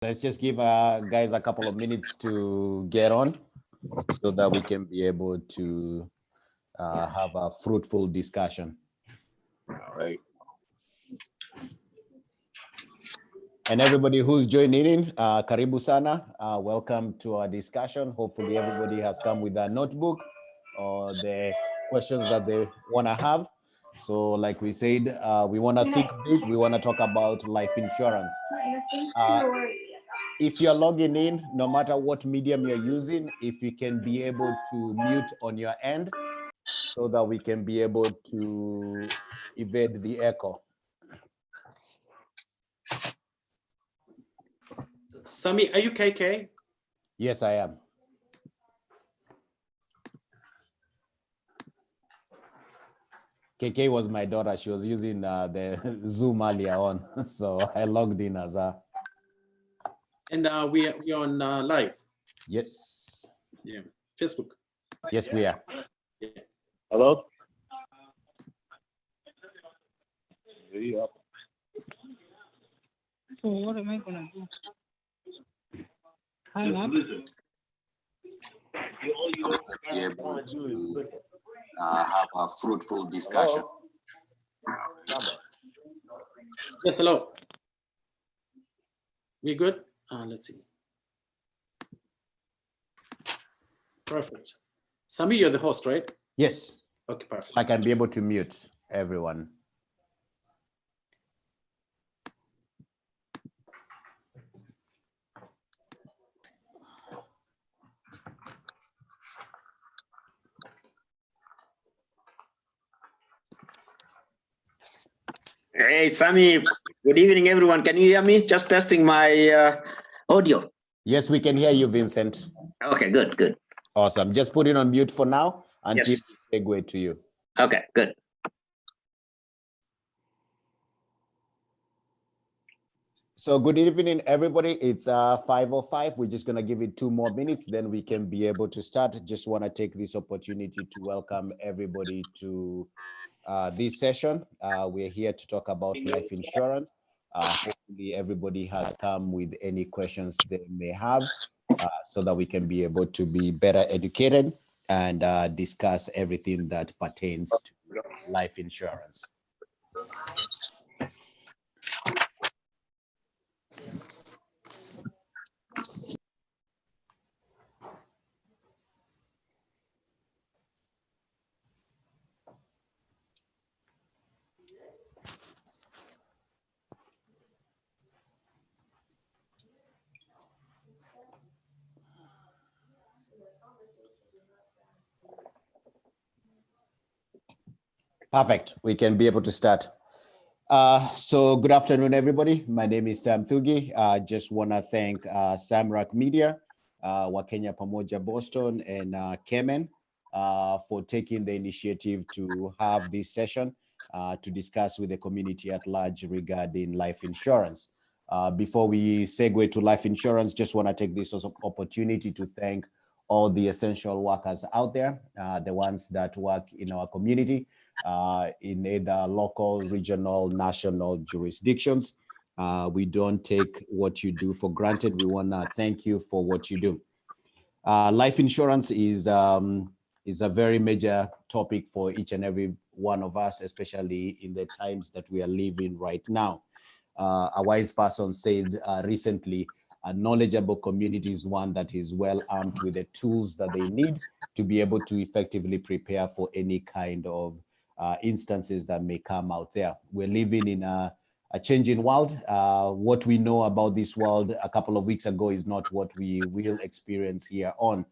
Let's just give guys a couple of minutes to get on so that we can be able to have a fruitful discussion. All right. And everybody who's joining in, karibu sana. Welcome to our discussion. Hopefully everybody has come with a notebook or the questions that they want to have. So like we said, we want to think big. We want to talk about life insurance. If you're logging in, no matter what medium you're using, if you can be able to mute on your end so that we can be able to evade the echo. Sami, are you KK? Yes, I am. KK was my daughter. She was using the Zoom earlier on, so I logged in as a. And we're on live. Yes. Yeah, Facebook. Yes, we are. Yeah. Hello? Yeah. So what am I gonna do? Hang up? Be able to have a fruitful discussion. Yes, hello. We good? Let's see. Perfect. Sami, you're the host, right? Yes. Okay, perfect. I can be able to mute everyone. Hey, Sami, good evening, everyone. Can you hear me? Just testing my audio. Yes, we can hear you, Vincent. Okay, good, good. Awesome. Just put it on mute for now until Yes. we segue to you. Okay, good. So good evening, everybody. It's 5:05. We're just going to give it 2 more minutes, then we can be able to start. Just want to take this opportunity to welcome everybody to this session. We're here to talk about life insurance. Hopefully everybody has come with any questions they may have so that we can be able to be better educated and discuss everything that pertains to life insurance. Perfect. We can be able to start. So good afternoon, everybody. My name is Sam Thugi. I just want to thank SAMRACK Media, WAKENYA PAMOJA Boston, and KEMEN for taking the initiative to have this session to discuss with the community at large regarding life insurance. Before we segue to life insurance, just want to take this as an opportunity to thank all the essential workers out there, the ones that work in our community, in either local, regional, national jurisdictions. We don't take what you do for granted. We want to thank you for what you do. Life insurance is a very major topic for each and every one of us, especially in the times that we are living right now. A wise person said recently, a knowledgeable community is one that is well armed with the tools that they need to be able to effectively prepare for any kind of instances that may come out there. We're living in a changing world. What we know about this world a couple of weeks ago is not what we will experience here on.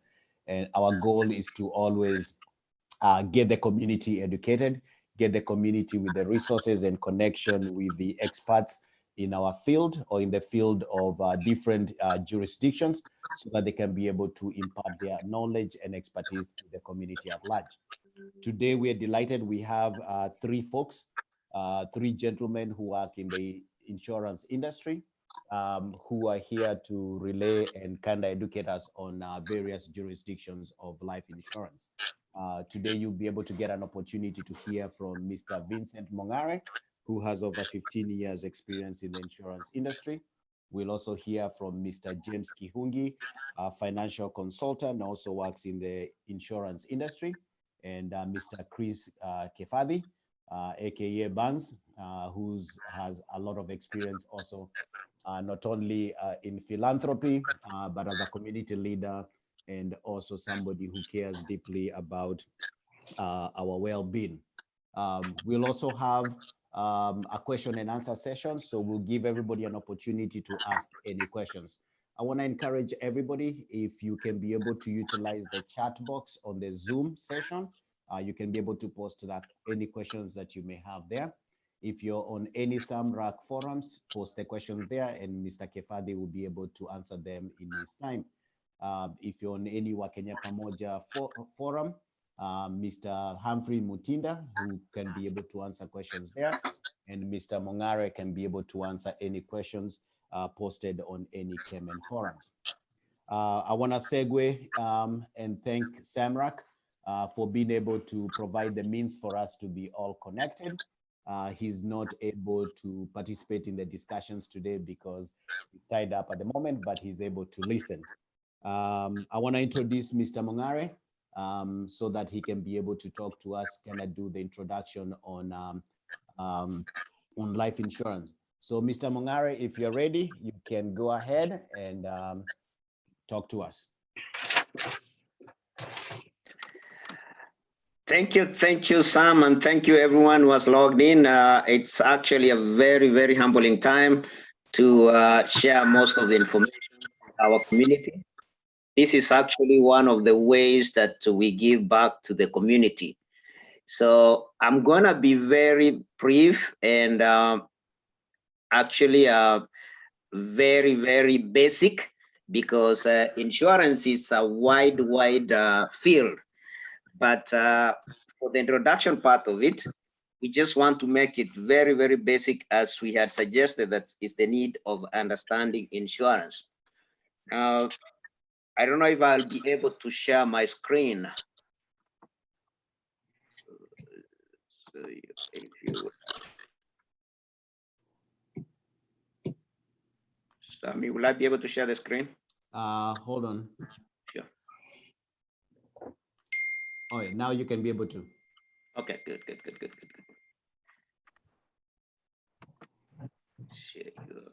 And our goal is to always get the community educated, get the community with the resources and connection with the experts in our field or in the field of different jurisdictions so that they can be able to impart their knowledge and expertise to the community at large. Today, we are delighted. We have 3 folks, 3 gentlemen who work in the insurance industry, who are here to relay and kind of educate us on various jurisdictions of life insurance. Today, you'll be able to get an opportunity to hear from Mr. Vincent Mongare, who has over 15 years experience in the insurance industry. We'll also hear from Mr. James Kihungi, a financial consultant, also works in the insurance industry, and Mr. Chris Kefadi, aka Banz, who has a lot of experience also, not only in philanthropy, but as a community leader, and also somebody who cares deeply about our well-being. We'll also have a question and answer session, so we'll give everybody an opportunity to ask any questions. I want to encourage everybody, if you can be able to utilize the chat box on the Zoom session, you can be able to post that any questions that you may have there. If you're on any SAMRACK forums, post the questions there, and Mr. Kefadi will be able to answer them in his time. If you're on any WAKENYA PAMOJA forum, Mr. Humphrey Mutinda, who can be able to answer questions there, and Mr. Mongare can be able to answer any questions posted on any KEMEN forums. I want to segue and thank SAMRACK for being able to provide the means for us to be all connected. He's not able to participate in the discussions today because he's tied up at the moment, but he's able to listen. I want to introduce Mr. Mongare so that he can be able to talk to us, kind of do the introduction on life insurance. So Mr. Mongare, if you're ready, you can go ahead and talk to us. Thank you, Sam, and thank you everyone who has logged in. It's actually a very, very humbling time to share most of the information with our community. This is actually one of the ways that we give back to the community. So I'm gonna be very brief and actually very, very basic, because insurance is a wide field. But for the introduction part of it, we just want to make it very, very basic, as we had suggested that is the need of understanding insurance. I don't know if I'll be able to share my screen. So if you, Sammy, will I be able to share the screen? Hold on. Sure. Oh, yeah, now you can be able to. Okay, good. Share your...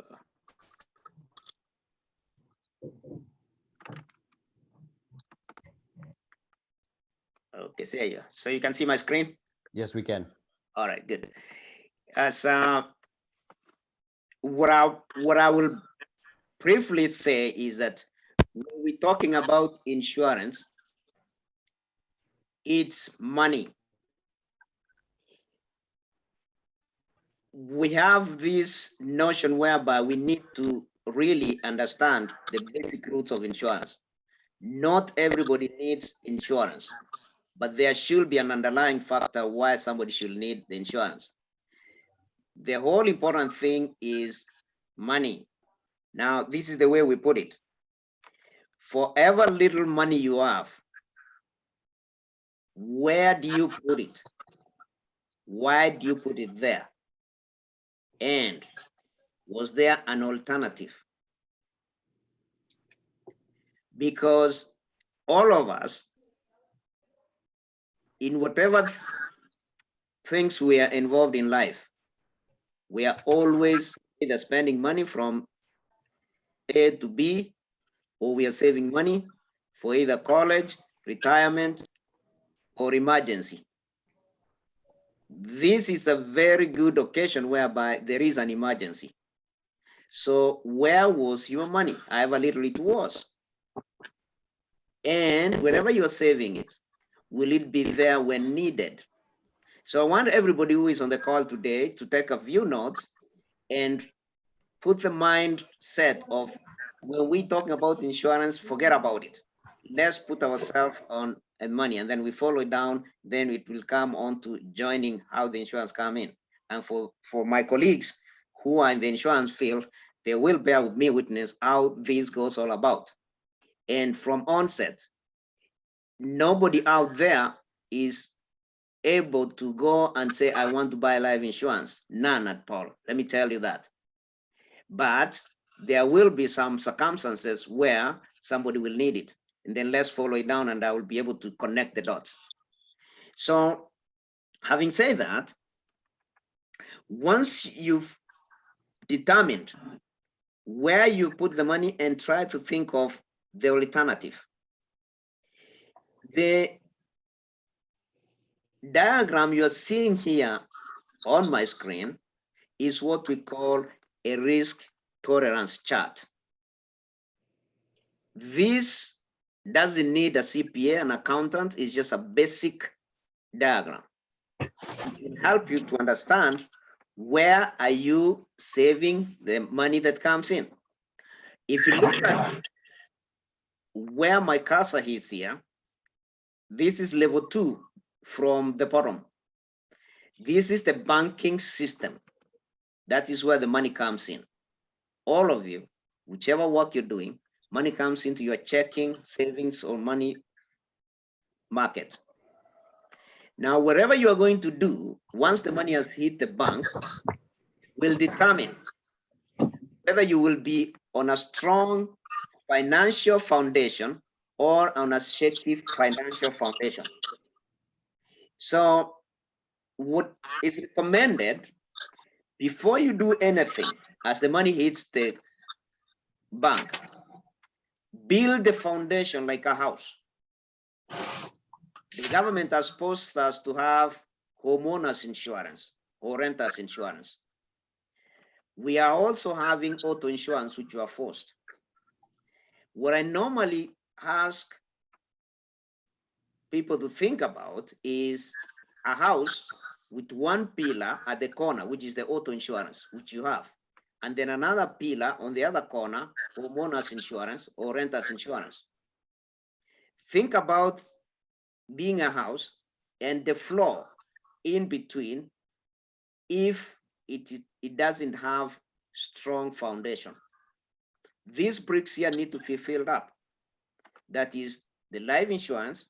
Okay, see you. So you can see my screen? Yes, we can. All right, good. As what I will briefly say is that when we're talking about insurance, it's money. We have this notion whereby we need to really understand the basic roots of insurance. Not everybody needs insurance, but there should be an underlying factor why somebody should need the insurance. The whole important thing is money. Now, this is the way we put it. For ever little money you have, where do you put it? Why do you put it there? And was there an alternative? Because all of us, in whatever things we are involved in life, we are always either spending money from A to B, or we are saving money for either college, retirement, or emergency. This is a very good occasion whereby there is an emergency. So where was your money? However little it was. And wherever you're saving it, will it be there when needed? So I want everybody who is on the call today to take a few notes and put the mindset of, when we're talking about insurance, forget about it. Let's put ourselves on money, and then we follow it down, then it will come on to joining how the insurance come in. And for my colleagues who are in the insurance field, they will bear with me witness how this goes all about. And from onset, nobody out there is able to go and say, I want to buy life insurance. None at all. Let me tell you that. But there will be some circumstances where somebody will need it. And then let's follow it down and I will be able to connect the dots. So having said that, once you've determined where you put the money and try to think of the alternative, the diagram you're seeing here on my screen is what we call a risk tolerance chart. This doesn't need a CPA, an accountant. It's just a basic diagram. It can help you to understand where are you saving the money that comes in. If you look at where my cursor is here, this is level 2 from the bottom. This is the banking system. That is where the money comes in. All of you, whichever work you're doing, money comes into your checking, savings, or money market. Now, whatever you are going to do, once the money has hit the bank, will determine whether you will be on a strong financial foundation or on a shaky financial foundation. So what is recommended before you do anything, as the money hits the bank, build the foundation like a house. The government has supposed us to have homeowners insurance or renters insurance. We are also having auto insurance, which you are forced. What I normally ask people to think about is a house with one pillar at the corner, which is the auto insurance, which you have, and then another pillar on the other corner, homeowners insurance or renters insurance. Think about being a house and the floor in between, if it doesn't have strong foundation. These bricks here need to be filled up. That is the life insurance,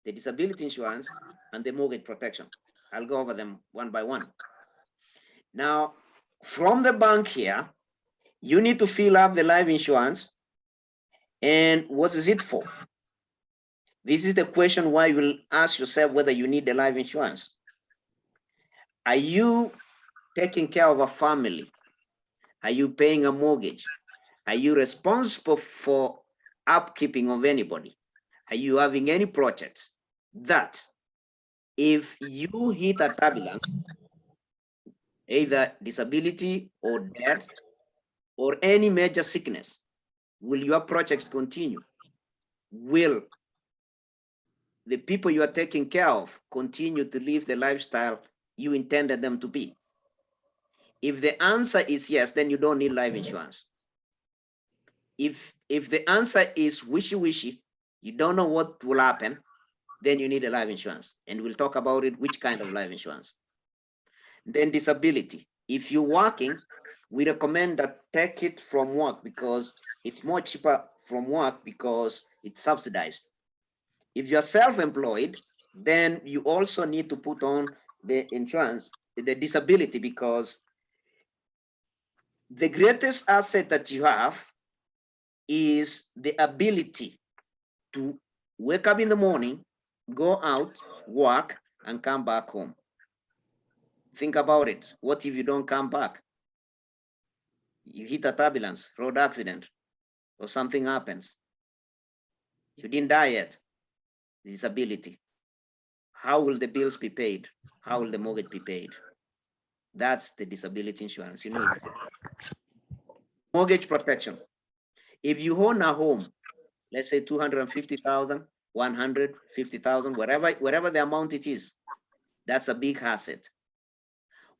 the disability insurance, and the mortgage protection. I'll go over them one by one. Now, from the bank here, you need to fill up the life insurance. And what is it for? This is the question why you will ask yourself whether you need the life insurance. Are you taking care of a family? Are you paying a mortgage? Are you responsible for upkeeping of anybody? Are you having any projects that if you hit a turbulence, either disability or death or any major sickness, will your projects continue? Will the people you are taking care of continue to live the lifestyle you intended them to be? If the answer is yes, then you don't need life insurance. If the answer is wishy-washy, you don't know what will happen, then you need a life insurance. And we'll talk about it, which kind of life insurance. Then disability. If you're working, we recommend that take it from work because it's more cheaper from work because it's subsidized. If you're self-employed, then you also need to put on the insurance, the disability, because the greatest asset that you have is the ability to wake up in the morning, go out, work, and come back home. Think about it. What if you don't come back? You hit a turbulence, road accident, or something happens. You didn't die yet. Disability. How will the bills be paid? How will the mortgage be paid? That's the disability insurance you need. Mortgage protection. If you own a home, let's say 250,000, 150,000, whatever the amount it is, that's a big asset.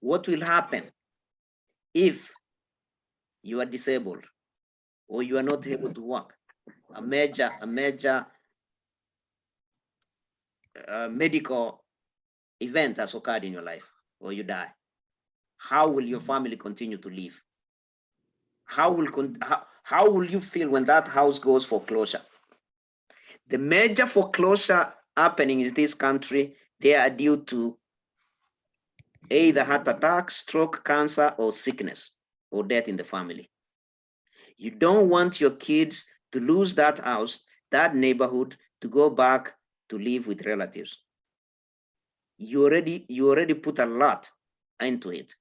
What will happen if you are disabled or you are not able to work? A major medical event has occurred in your life, or you die. How will your family continue to live? How will you feel when that house goes foreclosure? The major foreclosure happening in this country, they are due to either heart attack, stroke, cancer, or sickness, or death in the family. You don't want your kids to lose that house, that neighborhood, to go back to live with relatives. You already put a lot into it.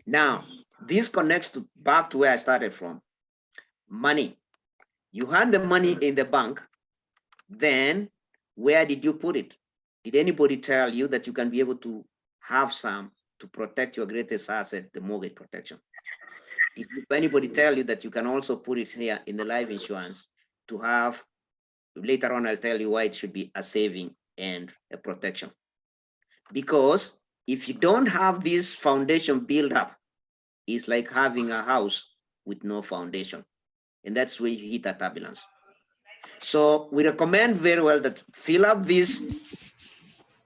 Now, this connects back to where I started from. Money. You had the money in the bank, then where did you put it? Did anybody tell you that you can be able to have some to protect your greatest asset, the mortgage protection? Did anybody tell you that you can also put it here in the life insurance to have, later on I'll tell you why it should be a saving and a protection. Because if you don't have this foundation built up, it's like having a house with no foundation. And that's where you hit a turbulence. So we recommend very well that fill up this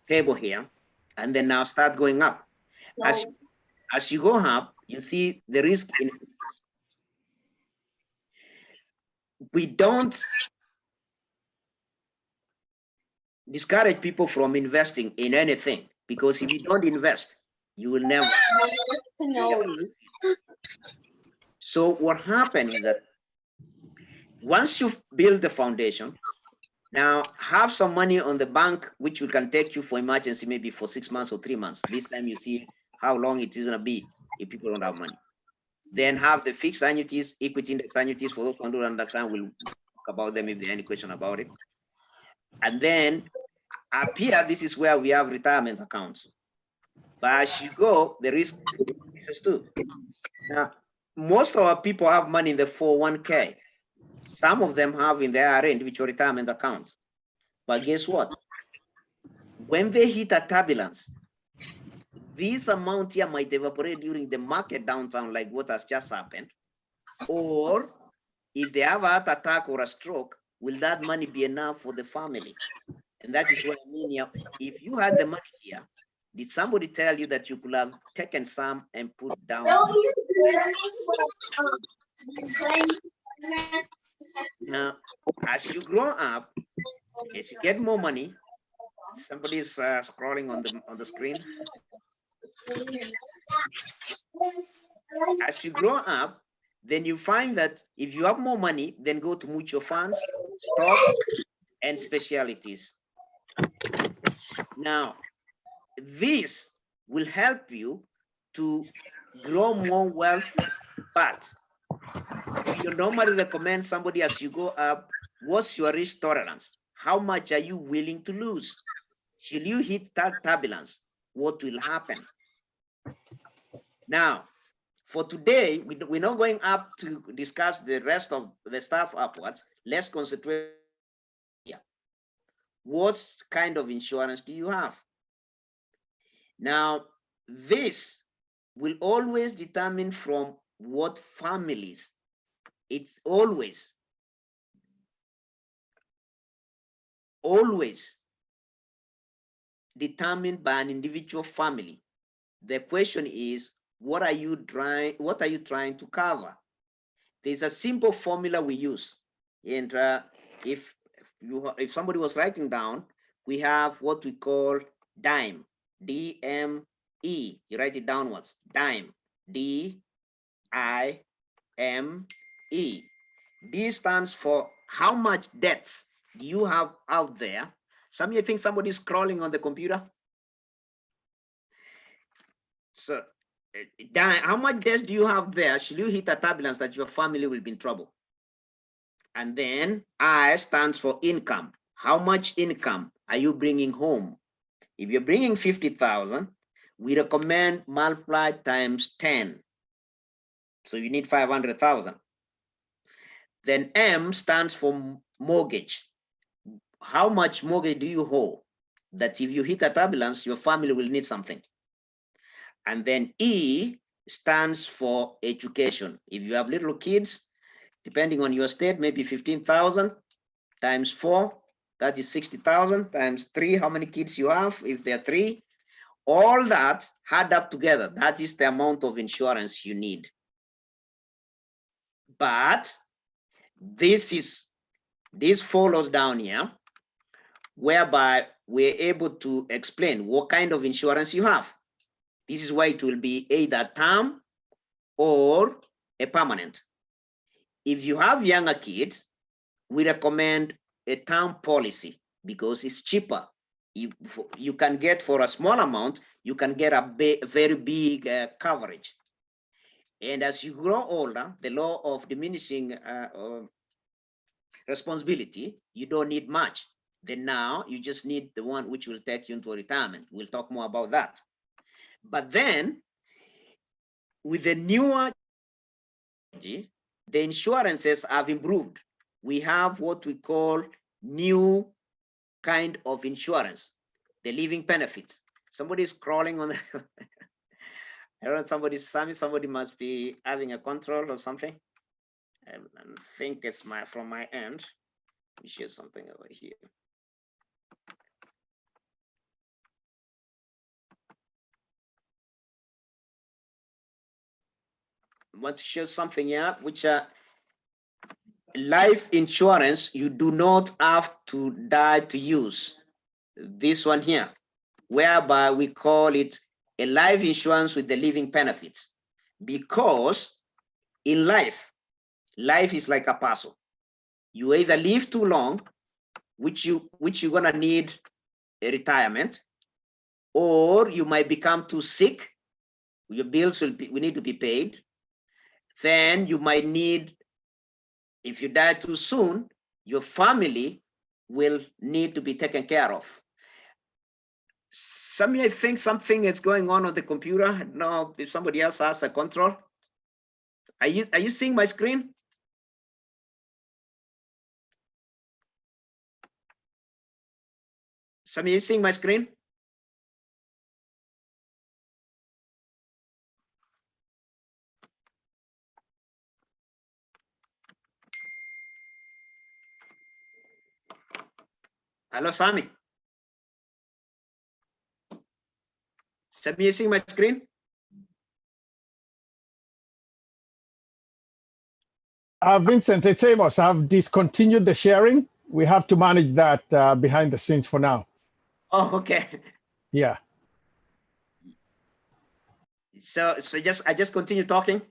table here, and then now start going up. As you go up, you see the risk in. We don't discourage people from investing in anything, because if you don't invest, you will never. So what happened is that once you've built the foundation, now have some money on the bank, which can take you for emergency, maybe for 6 months or 3 months. This time you see how long it is going to be if people don't have money. Then have the fixed annuities, equity index annuities. For those who don't understand, we'll talk about them if there are any question about it. And then up here, this is where we have retirement accounts. But as you go, the risk is too. Now, most of our people have money in the 401k. Some of them have in their individual retirement account. But guess what? When they hit a turbulence, this amount here might evaporate during the market downturn, like what has just happened. Or if they have a heart attack or a stroke, will that money be enough for the family? And that is what I mean here. If you had the money here, did somebody tell you that you could have taken some and put down? Now, as you grow up, as you get more money, somebody is scrolling on the screen. As you grow up, then you find that if you have more money, then go to mutual funds, stocks, and specialties. Now, this will help you to grow more wealth, but you normally recommend somebody as you go up, what's your risk tolerance? How much are you willing to lose? Should you hit that turbulence, what will happen? Now, for today, we're not going up to discuss the rest of the stuff upwards. Let's concentrate here. What kind of insurance do you have? Now, this will always determine from what families. It's always determined by an individual family. The question is, what are you trying to cover? There's a simple formula we use, and if somebody was writing down, we have what we call DIME, D-M-E. You write it downwards. DIME, D-I-M-E. D stands for how much debts do you have out there. Some of you think somebody's scrolling on the computer. So how much debts do you have there? Should you hit a turbulence that your family will be in trouble? And then I stands for income. How much income are you bringing home? If you're bringing 50,000, we recommend multiply times 10. So you need 500,000. Then M stands for mortgage. How much mortgage do you owe? That if you hit a turbulence, your family will need something. And then E stands for education. If you have little kids, depending on your state, maybe 15,000 times 4, that is 60,000 times 3. How many kids you have? If there are 3, all that add up together. That is the amount of insurance you need. But this follows down here, whereby we're able to explain what kind of insurance you have. This is why it will be either term or a permanent. if you have younger kids, we recommend a term policy because it's cheaper. You can get, for a small amount, you can get a very big coverage. And as you grow older, the law of diminishing responsibility, you don't need much. Then now you just need the one which will take you into retirement. We'll talk more about that. But then with the newer, the insurances have improved. We have what we call new kind of insurance, the living benefits. Somebody's crawling on the I don't know, somebody must be having a control or something. I think it's from my end. Let me share something over here. I want to show something here, which life insurance, you do not have to die to use. This one here, whereby we call it a life insurance with the living benefits, because in life is like a puzzle. You either live too long, which you're gonna need a retirement, or you might become too sick, your bills will need to be paid. Then you might need, if you die too soon, your family will need to be taken care of. Some may think something is going on the computer. I don't know if somebody else has a control. Are you seeing my screen? Some of you seeing my screen? Hello, Sammy. Some of you seeing my screen? Vincent, it's Amos. I've discontinued the sharing. We have to manage that behind the scenes for now. Oh, okay. Yeah. So I just continue talking.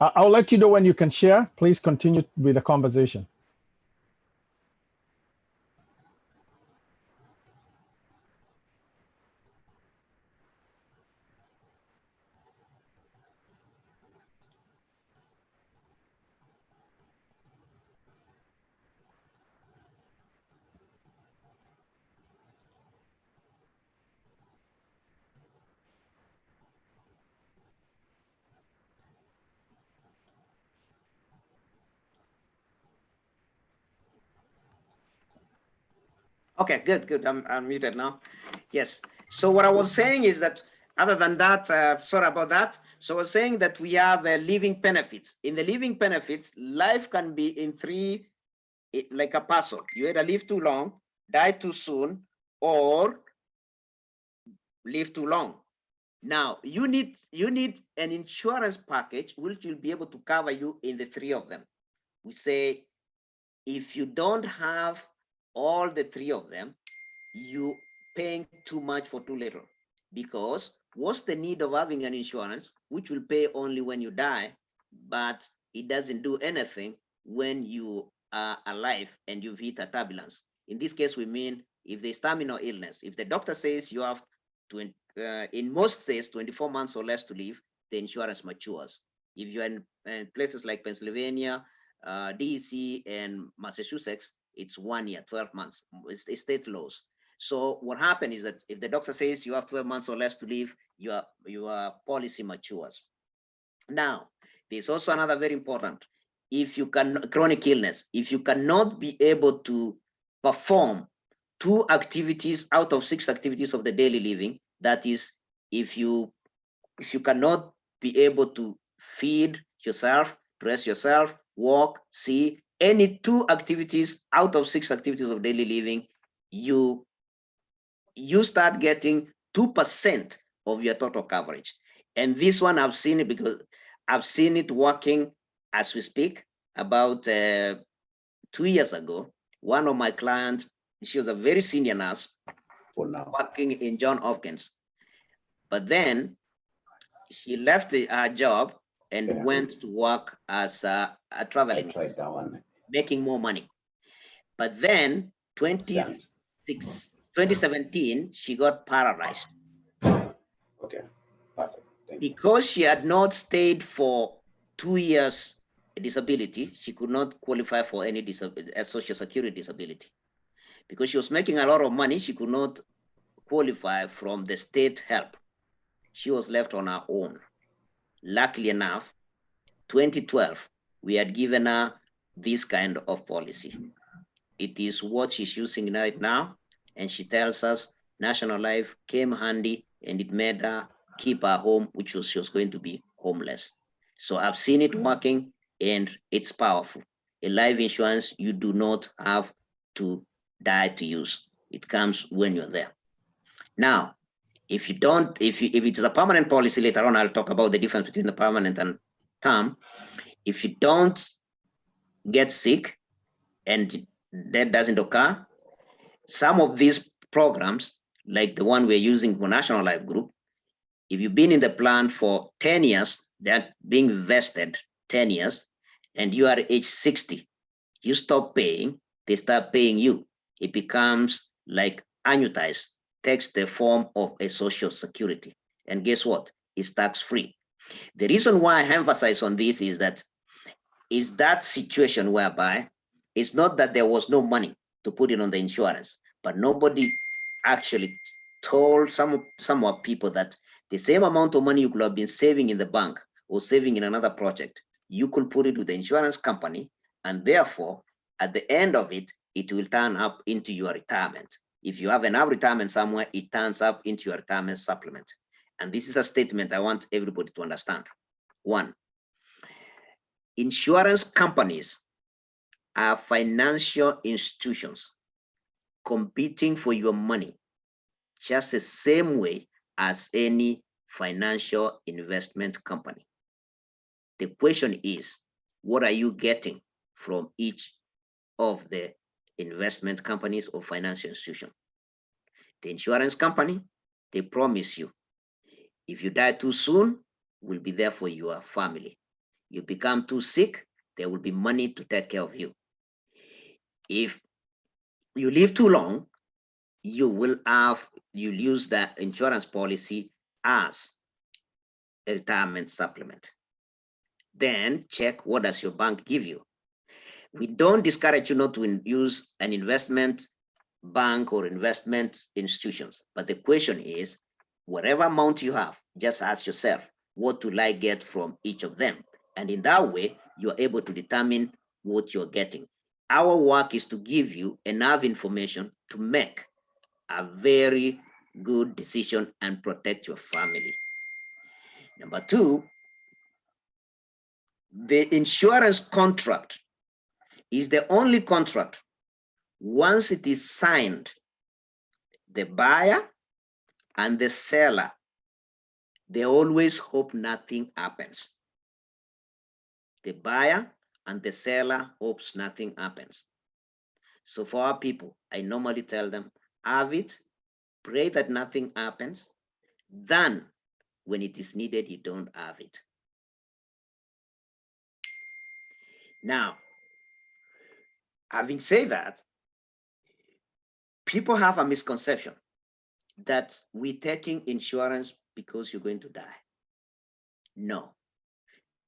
I'll let you know when you can share. Please continue with the conversation. Okay, good. I'm muted now. Yes. So what I was saying is that, other than that, sorry about that. So I was saying that we have living benefits. In the living benefits, life can be in three, like a puzzle. You either live too long, die too soon, or live too long. Now you need an insurance package which will be able to cover you in the three of them. We say if you don't have all the three of them, you paying too much for too little. Because what's the need of having an insurance which will pay only when you die, but it doesn't do anything when you are alive and you've hit a turbulence? In this case, we mean if there's terminal illness, if the doctor says you have to, in most states, 24 months or less to live, the insurance matures. If you're in places like Pennsylvania, DC, and Massachusetts, it's 1 year, 12 months. It's state laws. So what happened is that if the doctor says you have 12 months or less to live, your policy matures. Now, there's also another very important. If you can, chronic illness, if you cannot be able to perform 2 activities out of 6 activities of the daily living, that is, if you cannot be able to feed yourself, dress yourself, walk, see, any 2 activities out of 6 activities of daily living, you start getting 2% of your total coverage. And this one I've seen it because I've seen it working as we speak. About 2 years ago, one of my clients She was a very senior nurse For now. working in John Hopkins. But then she left her job and Yeah. went to work as a traveling nurse, Tried that one. making more money. But then 2017, she got paralyzed. Okay. Perfect. Thank you. Because she had not stayed for 2 years disability, she could not qualify for any social security disability. Because she was making a lot of money, she could not qualify from the state help. She was left on her own. Luckily enough, 2012, we had given her this kind of policy. It is what she's using right now. And she tells us National Life came handy and it made her keep her home, which was she was going to be homeless. So I've seen it working and it's powerful. A life insurance, you do not have to die to use. It comes when you're there. Now, if it is a permanent policy, later on, I'll talk about the difference between the permanent and term. If you don't get sick and that doesn't occur, some of these programs, like the one we're using for National Life Group, if you've been in the plan for 10 years, they're being vested 10 years, and you are age 60, you stop paying, they start paying you. It becomes like annuitized, takes the form of a social security. And guess what? It's tax-free. The reason why I emphasize on this is that situation whereby it's not that there was no money to put it on the insurance, but nobody actually told some people that the same amount of money you could have been saving in the bank or saving in another project, you could put it with the insurance company, and therefore, at the end of it, it will turn up into your retirement. If you have enough retirement somewhere, it turns up into your retirement supplement. And this is a statement I want everybody to understand. One, insurance companies are financial institutions competing for your money just the same way as any financial investment company. The question is, what are you getting from each of the investment companies or financial institutions? The insurance company, they promise you, if you die too soon, we'll be there for your family. You become too sick, there will be money to take care of you. If you live too long, you'll use that insurance policy as a retirement supplement. Then check, what does your bank give you? We don't discourage you not to use an investment bank or investment institutions, but the question is, whatever amount you have, just ask yourself, what will I get from each of them? And in that way, you're able to determine what you're getting. Our work is to give you enough information to make a very good decision and protect your family. Number two, the insurance contract is the only contract. Once it is signed, the buyer and the seller, they always hope nothing happens. The buyer and the seller hopes nothing happens. So for our people, I normally tell them, have it, pray that nothing happens, then when it is needed, you don't have it. Now, having said that, people have a misconception that we're taking insurance because you're going to die. No.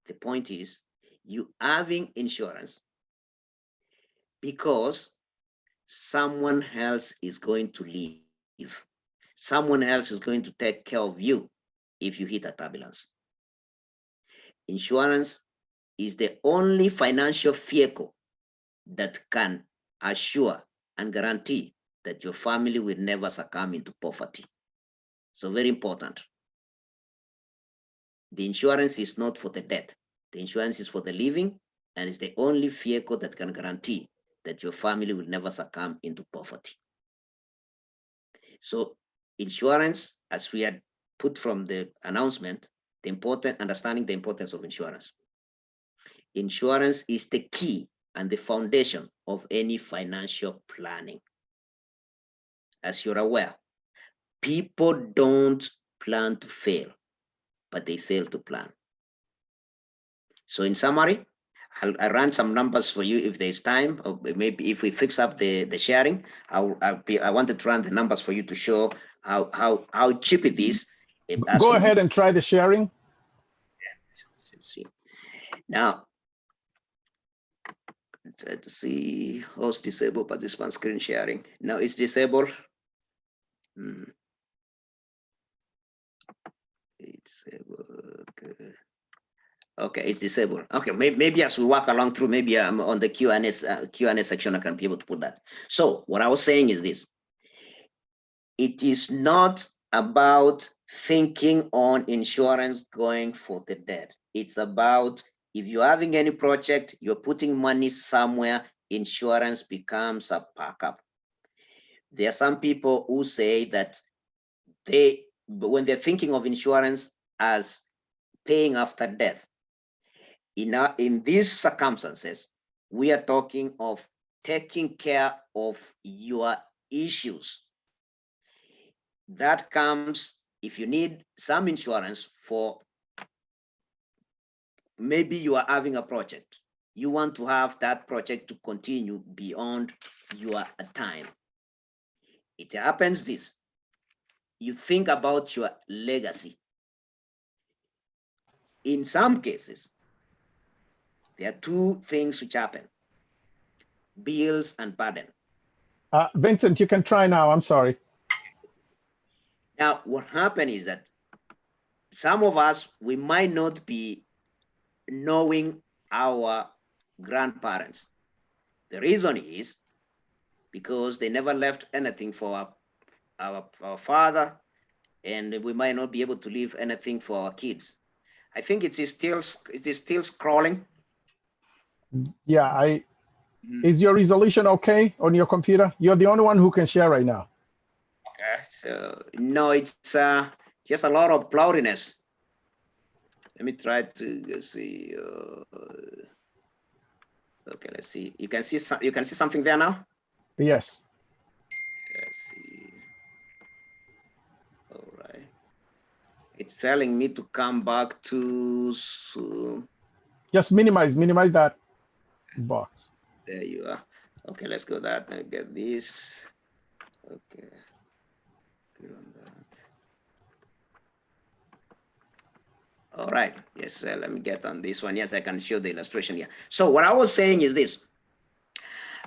The point is, you having insurance because someone else is going to leave. Someone else is going to take care of you if you hit a turbulence. Insurance is the only financial vehicle that can assure and guarantee that your family will never succumb into poverty. So very important. The insurance is not for the dead. The insurance is for the living, and it's the only vehicle that can guarantee that your family will never succumb into poverty. So insurance, as we had put from the announcement, understanding the importance of insurance. Insurance is the key and the foundation of any financial planning. as you're aware, people don't plan to fail, but they fail to plan. So in summary, I'll run some numbers for you if there's time, or maybe if we fix up the sharing, I wanted to run the numbers for you to show how cheap it is. Go ahead and try the sharing. See. Now, try to see host disabled participant screen sharing. Now it's disabled. It's disabled. Okay, it's disabled. Okay, maybe as we walk along through, maybe on the Q&A section, I can be able to put that. So what I was saying is this: it is not about thinking on insurance going for the dead. It's about, if you're having any project, you're putting money somewhere, insurance becomes a backup. There are some people who say that when they're thinking of insurance as paying after death, in these circumstances, we are talking of taking care of your issues. That comes if you need some insurance for, maybe you are having a project. You want to have that project to continue beyond your time. It happens this: you think about your legacy. In some cases, there are two things which happen: bills and burden. Vincent, you can try now. I'm sorry. Now, what happened is that some of us, we might not be knowing our grandparents. The reason is because they never left anything for our father, and we might not be able to leave anything for our kids. I think it is still scrolling. Yeah, is your resolution okay on your computer? You're the only one who can share right now. Okay, so no, it's just a lot of cloudiness. Let me try to see. Okay, let's see. You can see something there now. Yes. Let's see. All right. It's telling me to come back to. Just minimize that box. There you are. Okay, let's go that and get this. Okay. Good on that. All right. Yes, let me get on this one. Yes, I can show the illustration here. So what I was saying is this: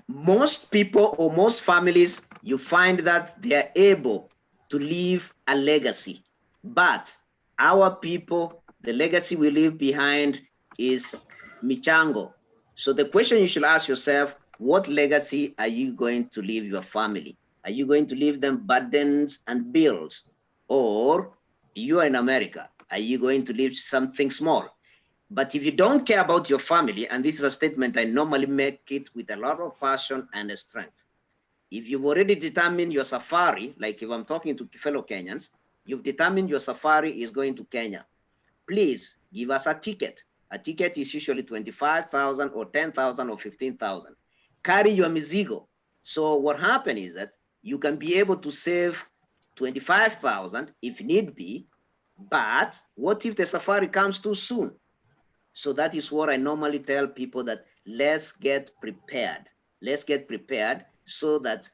most people or most families, you find that they are able to leave a legacy, but our people, the legacy we leave behind is michango. So the question you should ask yourself: what legacy are you going to leave your family? Are you going to leave them burdens and bills? Or you are in America, are you going to leave something small? But if you don't care about your family, and this is a statement I normally make it with a lot of passion and strength. If you've already determined your safari, like if I'm talking to fellow Kenyans, you've determined your safari is going to Kenya. Please give us a ticket. A ticket is usually 25,000 or 10,000 or 15,000. Carry your mizigo. So what happened is that you can be able to save 25,000 if need be, but what if the safari comes too soon? So that is what I normally tell people, that let's get prepared. Let's get prepared so that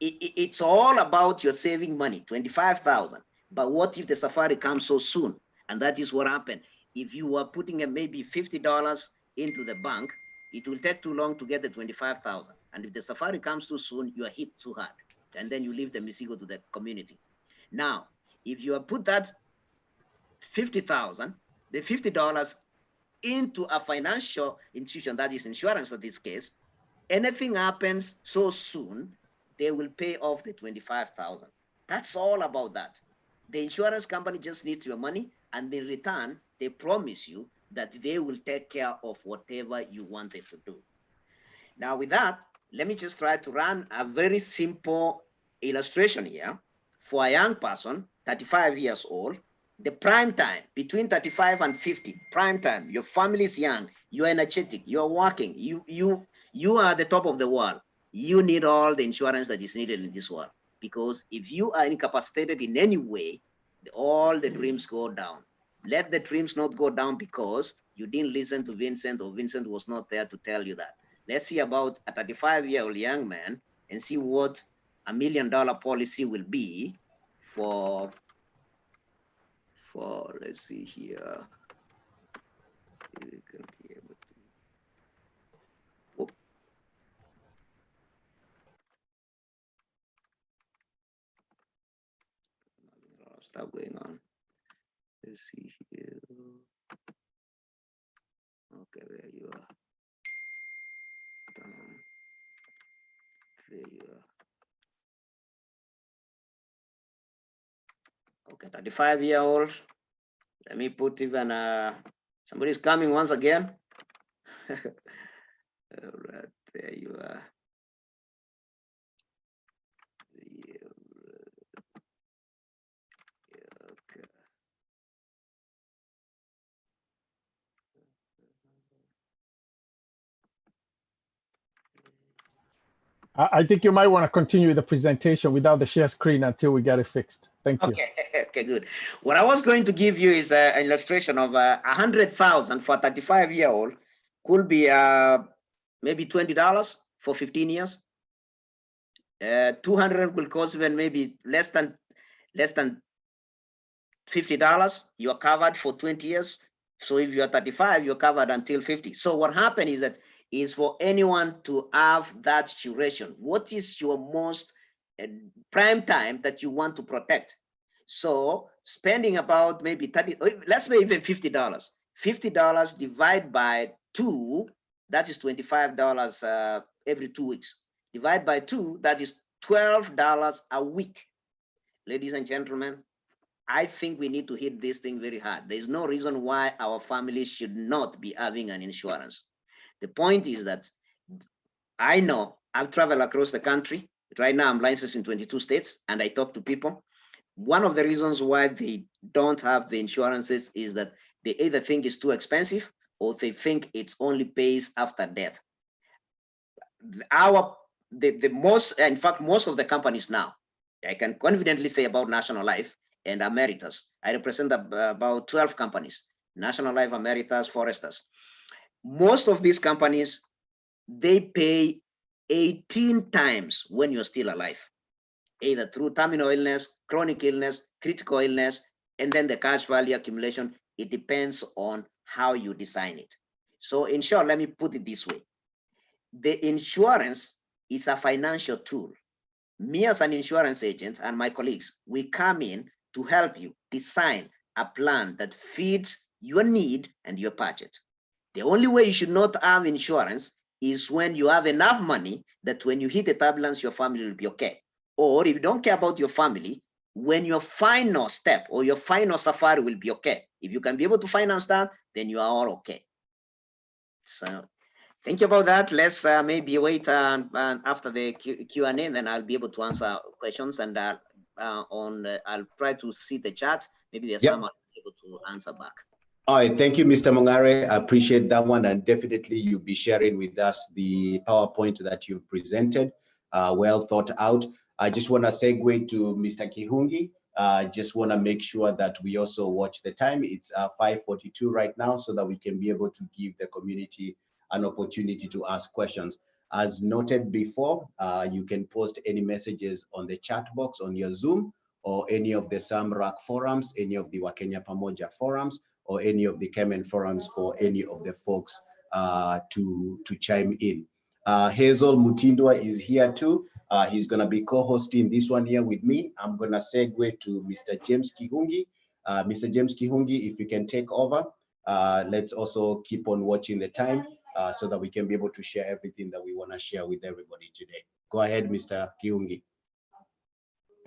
it's all about your saving money, 25,000. But what if the safari comes so soon? And that is what happened. If you are putting maybe $50 into the bank, it will take too long to get the 25,000. And if the safari comes too soon, you are hit too hard. And then you leave the misigo to the community. Now, if you have put that 50,000, the $50 into a financial institution, that is insurance in this case, anything happens so soon, they will pay off the 25,000. That's all about that. The insurance company just needs your money, and in return, they promise you that they will take care of whatever you want them to do. Now with that, let me just try to run a very simple illustration here for a young person, 35 years old. The prime time, between 35 and 50, prime time, your family is young, you're energetic, you're working, you are at the top of the world. You need all the insurance that is needed in this world. because if you are incapacitated in any way, all the dreams go down. Let the dreams not go down because you didn't listen to Vincent, or Vincent was not there to tell you that. Let's see about a 35-year-old young man and see what $1 million policy will be for let's see here. You can be able to. Stuff going on. Let's see here. Okay, there you are. There you are. Okay, 35-year-old. Let me put even somebody's coming once again. All right, there you are. Okay. I think you might want to continue the presentation without the share screen until we get it fixed. Thank you. Okay, okay, good. What I was going to give you is an illustration of 100,000 for a 35-year-old could be maybe $20 for 15 years. 200 will cost even maybe less than $50. You are covered for 20 years. So if you are 35, you're covered until 50. So what happened is that is for anyone to have that duration. What is your most prime time that you want to protect? So spending about maybe 30, let's say even $50. $50 divided by 2, that is $25 every 2 weeks. Divide by 2, that is $12 a week. Ladies and gentlemen, I think we need to hit this thing very hard. There's no reason why our families should not be having an insurance. The point is that I know I've traveled across the country. Right now I'm licensed in 22 states and I talk to people. One of the reasons why they don't have the insurances is that they either think it's too expensive or they think it's only pays after death. In fact, most of the companies now, I can confidently say about National Life and Emeritus, I represent about 12 companies, National Life, Emeritus, Foresters. Most of these companies, they pay 18 times when you're still alive, either through terminal illness, chronic illness, critical illness, and then the cash value accumulation. It depends on how you design it. So in short, let me put it this way. The insurance is a financial tool. Me as an insurance agent and my colleagues, we come in to help you design a plan that fits your need and your budget. The only way you should not have insurance is when you have enough money that when you hit the turbulence, your family will be okay. Or if you don't care about your family, when your final step or your final safari will be okay. If you can be able to finance that, then you are all okay. So think about that. Let's maybe wait after the Q&A, then I'll be able to answer questions, and I'll try to see the chat. Maybe there's some I'll be able to answer back. All right, thank you, Mr. Mongare. I appreciate that one, and definitely you'll be sharing with us the PowerPoint that you've presented, well thought out. I just want to segue to Mr. Kihungi. Just want to make sure that we also watch the time. It's 5:42 right now, so that we can be able to give the community an opportunity to ask questions. As noted before, you can post any messages on the chat box on your Zoom, or any of the SAMRACK forums, any of the WAKENYA PAMOJA forums, or any of the KEMEN forums, or any of the folks to chime in. Hazel Mutindwa is here too. He's going to be co-hosting this one here with me. I'm going to segue to Mr. James Kihungi. Mr. James Kihungi, if you can take over, let's also keep on watching the time so that we can be able to share everything that we want to share with everybody today. Go ahead, Mr. Kihungi.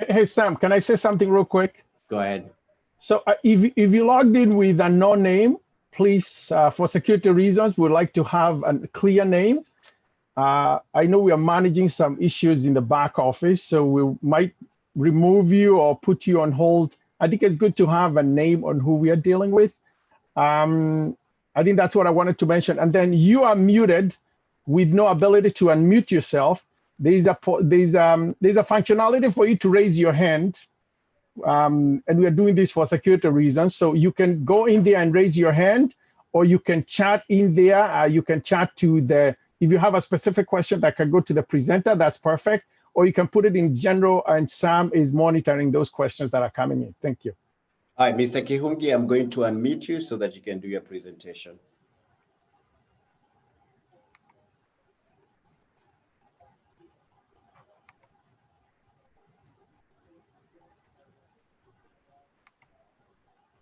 Hey, Sam, can I say something real quick? Go ahead. So if you logged in with a no name, please, for security reasons, we'd like to have a clear name. I know we are managing some issues in the back office, so we might remove you or put you on hold. I think it's good to have a name on who we are dealing with. I think that's what I wanted to mention. And then you are muted with no ability to unmute yourself. there's a functionality for you to raise your hand. And we are doing this for security reasons. So you can go in there and raise your hand, or you can chat in there. You can chat to if you have a specific question that can go to the presenter, that's perfect. Or you can put it in general, and Sam is monitoring those questions that are coming in. Thank you. Hi, Mr. Kihungi, I'm going to unmute you so that you can do your presentation.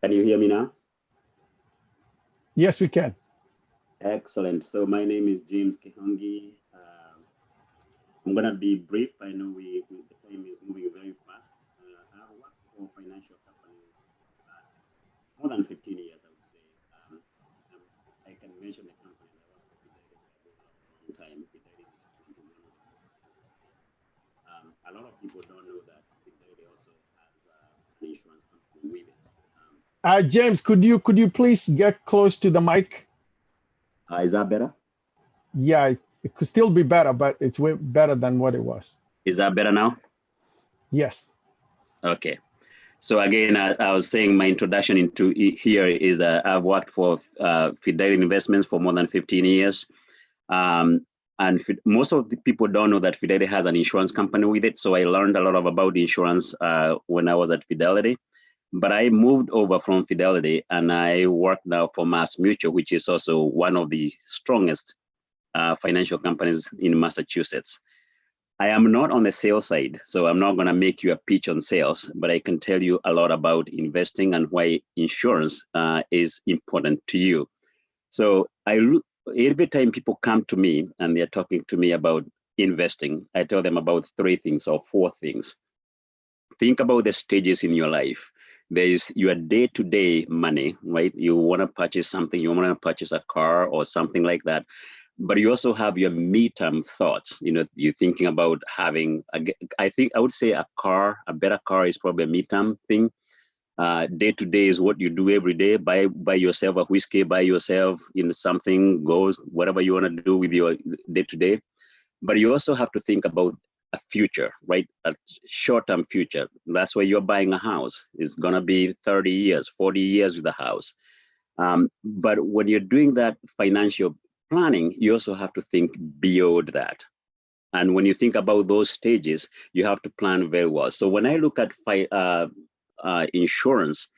Can you hear me now? Yes, we can. Excellent. So my name is James Kihungi. I'm going to be brief. I know the time is moving very fast. I've worked for financial companies for the last more than 15 years, I would say. I can mention the company I worked for for a long time. A lot of people don't know that Fidelity also has an insurance company with it. James, could you please get close to the mic? Is that better? Yeah, it could still be better, but it's way better than what it was. Is that better now? Yes. Okay. So again, I was saying my introduction into here is that I've worked for Fidelity Investments for more than 15 years. And most of the people don't know that Fidelity has an insurance company with it. So I learned a lot about insurance when I was at Fidelity. But I moved over from Fidelity and I work now for Mass Mutual, which is also one of the strongest financial companies in Massachusetts. I am not on the sales side, so I'm not going to make you a pitch on sales, but I can tell you a lot about investing and why insurance is important to you. So every time people come to me and they're talking to me about investing, I tell them about 3 things or 4 things. Think about the stages in your life. There is your day-to-day money, right? You want to purchase something, you want to purchase a car or something like that. But you also have your midterm thoughts. You know, you're thinking about having, I would say a better car is probably a midterm thing. Day-to-day is what you do every day. Buy yourself a whiskey, buy yourself, something, goes, whatever you want to do with your day-to-day. But you also have to think about a future, right? A short-term future. That's why you're buying a house. It's gonna be 30 years, 40 years with the house. But when you're doing that financial planning, you also have to think beyond that. And when you think about those stages, you have to plan very well. So when I look at insurance,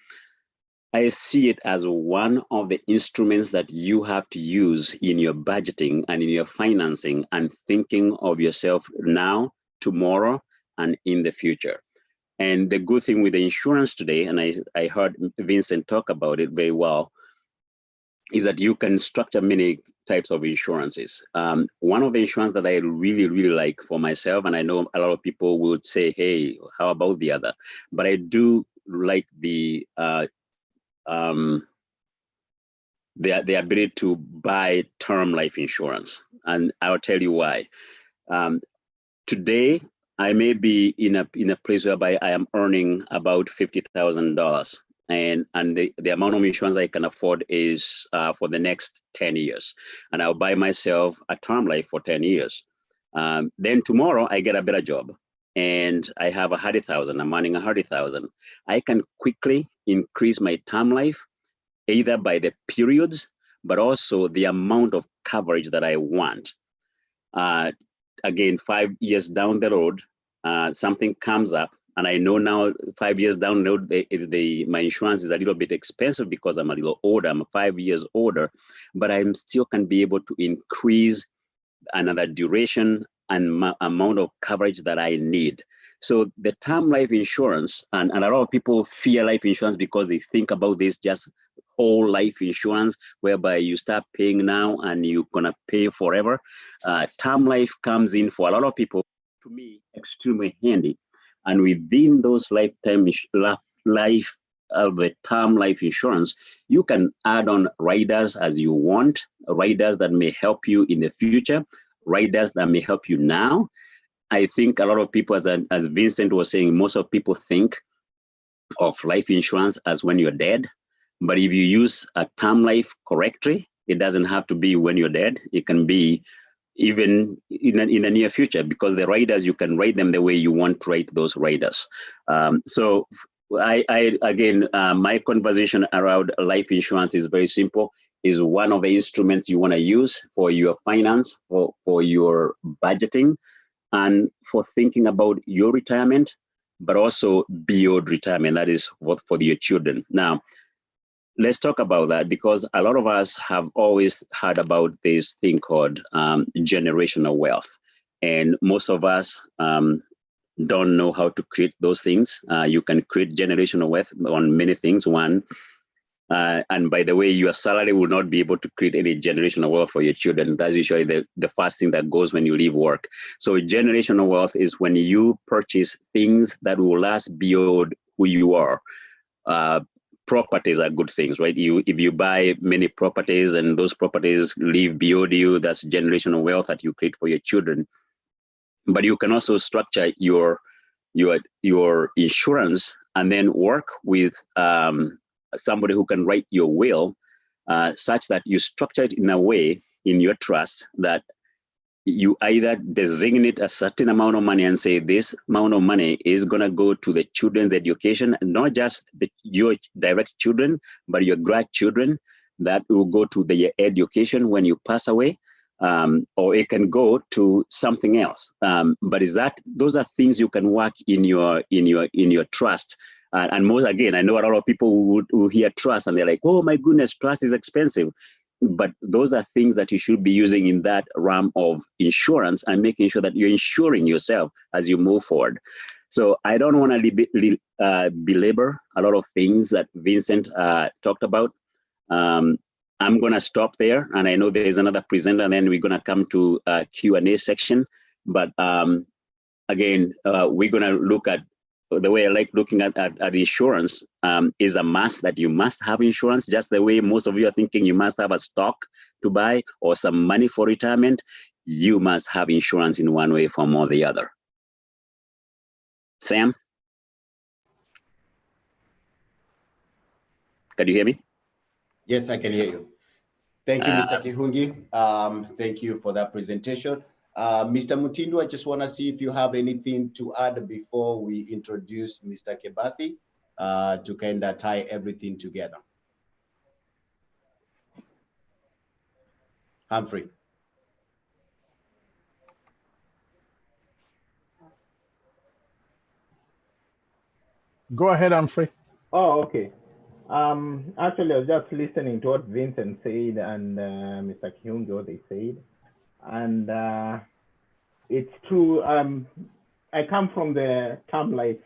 I see it as one of the instruments that you have to use in your budgeting and in your financing and thinking of yourself now, tomorrow, and in the future. And the good thing with the insurance today, and I heard Vincent talk about it very well, is that you can structure many types of insurances. One of the insurance that I really, really like for myself, and I know a lot of people would say, hey, how about the other? But I do like the ability to buy term life insurance. And I'll tell you why. Today, I may be in a place whereby I am earning about $50,000. And the amount of insurance I can afford is for the next 10 years. And I'll buy myself a term life for 10 years. Then tomorrow I get a better job and I have $100,000, I'm earning $100,000. I can quickly increase my term life, either by the periods, but also the amount of coverage that I want. Again, 5 years down the road, something comes up, and I know now 5 years down the road, my insurance is a little bit expensive because I'm a little older, I'm 5 years older, but I still can be able to increase another duration and amount of coverage that I need. So the term life insurance, and a lot of people fear life insurance because they think about this just whole life insurance, whereby you start paying now and you're gonna pay forever. Term life comes in for a lot of people, to me, extremely handy. And within those lifetime life of the term life insurance, you can add on riders as you want, riders that may help you in the future, riders that may help you now. I think a lot of people, as Vincent was saying, most of people think of life insurance as when you're dead. But if you use a term life correctly, it doesn't have to be when you're dead. It can be even in the near future, because the riders, you can ride them the way you want to ride those riders. So again, my conversation around life insurance is very simple. Is one of the instruments you want to use for your finance, for your budgeting, and for thinking about your retirement, but also beyond retirement. That is what for your children. Now, let's talk about that, because a lot of us have always heard about this thing called generational wealth. And most of us don't know how to create those things. You can create generational wealth on many things. One, and by the way, your salary will not be able to create any generational wealth for your children. That's usually the first thing that goes when you leave work. So generational wealth is when you purchase things that will last beyond who you are. Properties are good things, right? If you buy many properties and those properties live beyond you, that's generational wealth that you create for your children. But you can also structure your insurance and then work with somebody who can write your will such that you structure it in a way in your trust that you either designate a certain amount of money and say this amount of money is going to go to the children's education, and not just your direct children, but your grandchildren, that will go to their education when you pass away, or it can go to something else. But those are things you can work in your trust. And most, again, I know a lot of people who hear trust and they're like, oh my goodness, trust is expensive. But those are things that you should be using in that realm of insurance and making sure that you're insuring yourself as you move forward. So I don't want to belabor a lot of things that Vincent talked about. I'm going to stop there. And I know there's another presenter, and then we're going to come to a Q&A section. But again, we're going to look at the way I like looking at insurance is a must, that you must have insurance, just the way most of you are thinking you must have a stock to buy or some money for retirement. You must have insurance in one way, form, or the other. Sam? Can you hear me? Yes, I can hear you. Thank you, Mr. Kihungi. Thank you for that presentation. Mr. Mutindu, I just want to see if you have anything to add before we introduce Mr. Kebathi to kind of tie everything together. Humphrey. Go ahead, Humphrey. Oh, okay. Actually, I was just listening to what Vincent said and Mr. Kihungi, what they said. And it's true. I come from the term life.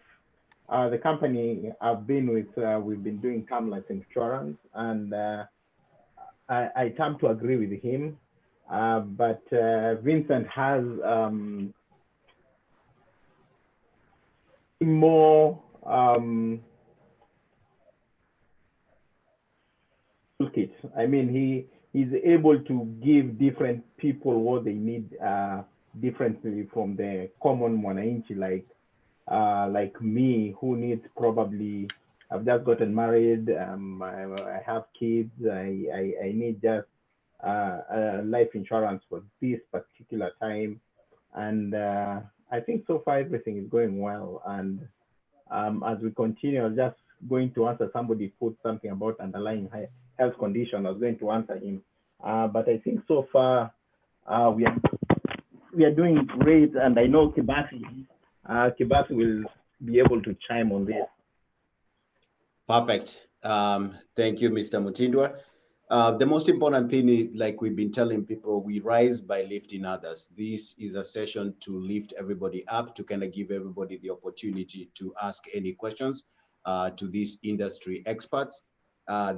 The company I've been with, we've been doing term life insurance, and I tend to agree with him. But Vincent has more toolkit. I mean, he's able to give different people what they need differently from the common mwananchi, like me, who needs probably, I've just gotten married, I have kids, I need just life insurance for this particular time. And I think so far everything is going well. And as we continue, I'm just going to answer, somebody put something about underlying health condition. I was going to answer him. But I think so far we are doing great, and I know Kebathi will be able to chime on this. Perfect. Thank you, Mr. Mutindwa. The most important thing is, like we've been telling people, we rise by lifting others. This is a session to lift everybody up, to kind of give everybody the opportunity to ask any questions to these industry experts.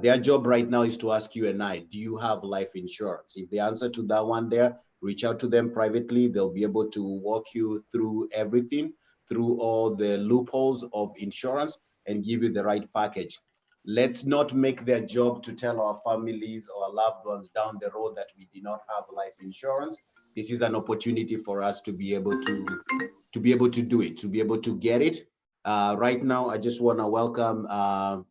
Their job right now is to ask you and I, do you have life insurance? If the answer to that one there, reach out to them privately. They'll be able to walk you through everything, through all the loopholes of insurance, and give you the right package. Let's not make their job to tell our families or our loved ones down the road that we did not have life insurance. This is an opportunity for us to be able to do it, to be able to get it. Right now, I just want to welcome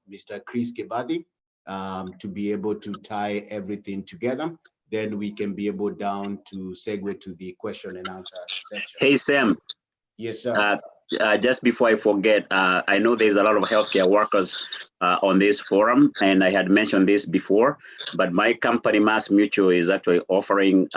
Mr. Chris Kebathi to be able to tie everything together. then we can be able down to segue to the question and answer section. Hey, Sam. Yes, sir. Just before I forget, I know there's a lot of healthcare workers on this forum, and I had mentioned this before, but my company, Mass Mutual, is actually offering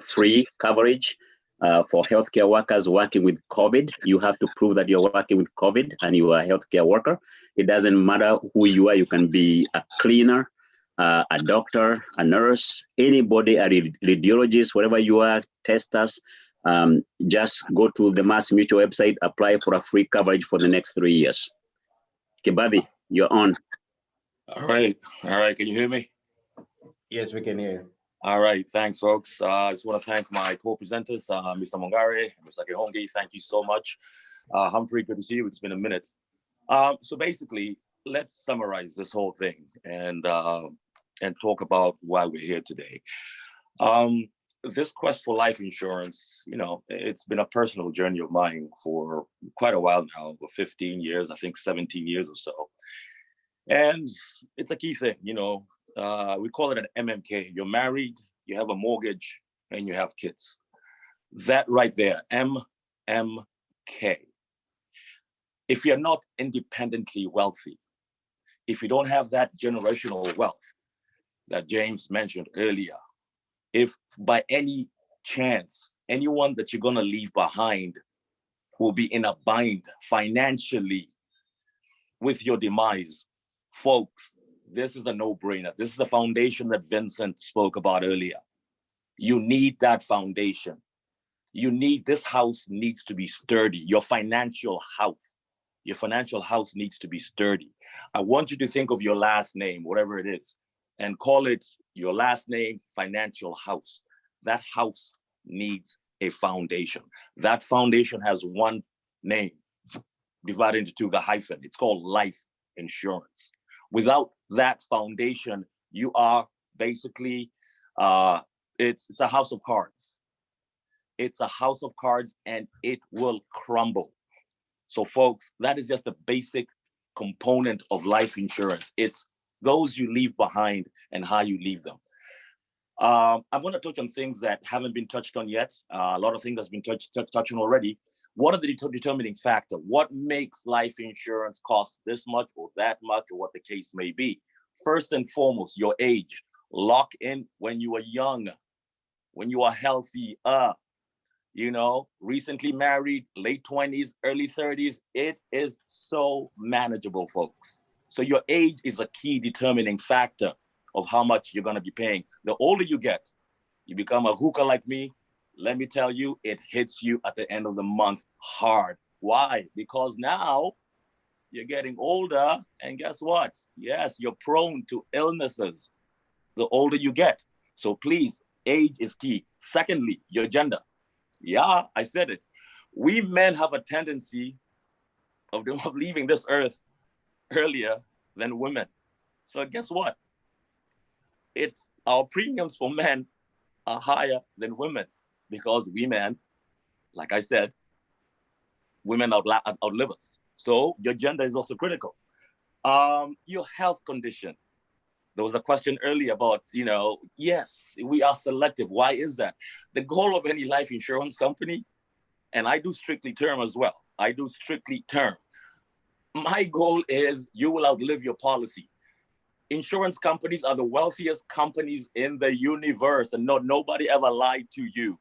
free coverage for healthcare workers working with COVID. You have to prove that you're working with COVID and you are a healthcare worker. It doesn't matter who you are. You can be a cleaner, a doctor, a nurse, anybody, a radiologist, wherever you are, testers. Just go to the Mass Mutual website, apply for a free coverage for the next 3 years. Kibadi, you're on. All right. Can you hear me? Yes, we can hear you. All right. Thanks, folks. I just want to thank my co-presenters, Mr. Mongare, Mr. Kehongi. Thank you so much. Humphrey, good to see you. It's been a minute. So basically, let's summarize this whole thing and talk about why we're here today. This quest for life insurance, you know, it's been a personal journey of mine for quite a while now, for 15 years, I think 17 years or so. And it's a key thing, you know, we call it an MMK. You're married, you have a mortgage, and you have kids. That right there, MMK. If you're not independently wealthy, if you don't have that generational wealth that James mentioned earlier, if by any chance, anyone that you're gonna leave behind will be in a bind financially with your demise, folks, this is a no-brainer. This is the foundation that Vincent spoke about earlier. You need that foundation. This house needs to be sturdy. Your financial house needs to be sturdy. I want you to think of your last name, whatever it is, and call it your last name, financial house. That house needs a foundation. That foundation has one name divided into two, the hyphen. It's called life insurance. Without that foundation, you are basically, it's a house of cards. It's a house of cards and it will crumble. So folks, that is just the basic component of life insurance. It's those you leave behind and how you leave them. I'm going to touch on things that haven't been touched on yet. A lot of things that's been touched on already. What are the determining factor? What makes life insurance cost this much or that much, or what the case may be? First and foremost, your age. Lock in when you are young, when you are healthy, you know, recently married, late 20s, early 30s. It is so manageable, folks. So your age is a key determining factor of how much you're going to be paying. The older you get, you become a hookah like me. Let me tell you, it hits you at the end of the month hard. Why? Because now you're getting older, and guess what? Yes, you're prone to illnesses the older you get. So please, age is key. Secondly, your gender. Yeah, I said it. We men have a tendency of leaving this earth earlier than women. So guess what? It's our premiums for men are higher than women because we men, like I said, women outlive us. So your gender is also critical. Your health condition. There was a question earlier about, you know, yes, we are selective. Why is that? The goal of any life insurance company, and I do strictly term as well. I do strictly term. My goal is you will outlive your policy. Insurance companies are the wealthiest companies in the universe, and nobody ever lied to you.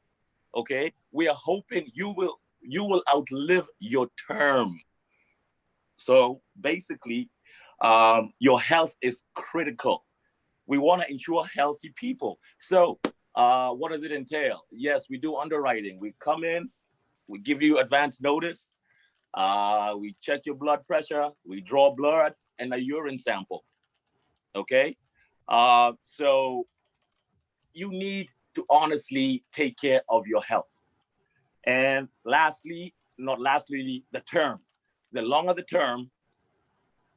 Okay, we are hoping you will outlive your term. So basically, your health is critical. We want to insure healthy people. So what does it entail? Yes, we do underwriting. We come in, we give you advance notice. We check your blood pressure, we draw blood and a urine sample, okay? So you need to honestly take care of your health. And lastly, the term. The longer the term,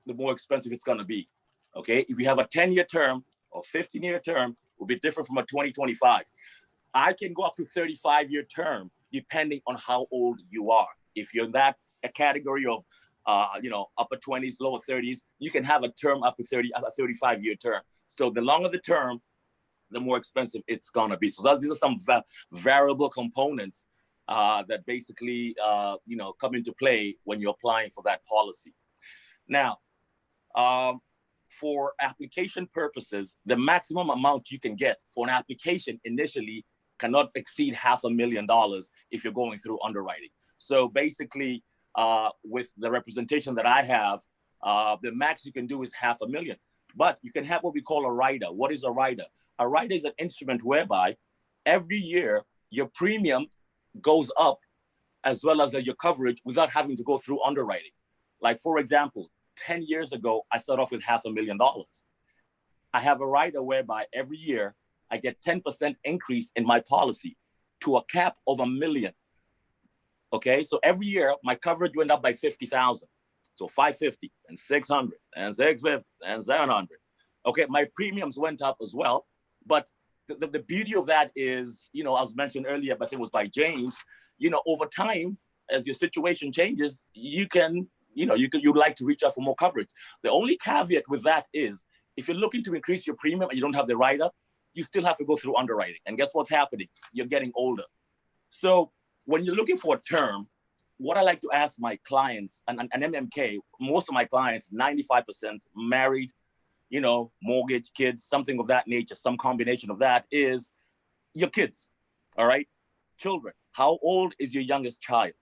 the more expensive it's gonna be, okay? If you have a 10-year term or 15-year term, it will be different from a 20-25. I can go up to 35-year term depending on how old you are. If you're in that a category of, upper 20s, lower 30s, you can have a term up to 35-year term. So the longer the term, the more expensive it's gonna be. So these are some variable components that basically come into play when you're applying for that policy. Now, for application purposes, the maximum amount you can get for an application initially cannot exceed $500,000 if you're going through underwriting. So basically, with the representation that I have, the max you can do is $500,000. But you can have what we call a rider. What is a rider? A rider is an instrument whereby every year your premium goes up as well as your coverage without having to go through underwriting. Like, for example, 10 years ago, I started off with $500,000. I have a rider whereby every year I get 10% increase in my policy to a cap of $1 million. Okay, so every year my coverage went up by 50,000. So 550 and 600 and 650 and 700. Okay, my premiums went up as well. But the beauty of that is, as mentioned earlier, but I think it was by James, over time, as your situation changes, you'd like to reach out for more coverage. The only caveat with that is if you're looking to increase your premium and you don't have the rider, you still have to go through underwriting. And guess what's happening? You're getting older. So when you're looking for a term, what I like to ask my clients, and MMK, most of my clients, 95% married, mortgage, kids, something of that nature, some combination of that, is your kids, all right? Children, how old is your youngest child?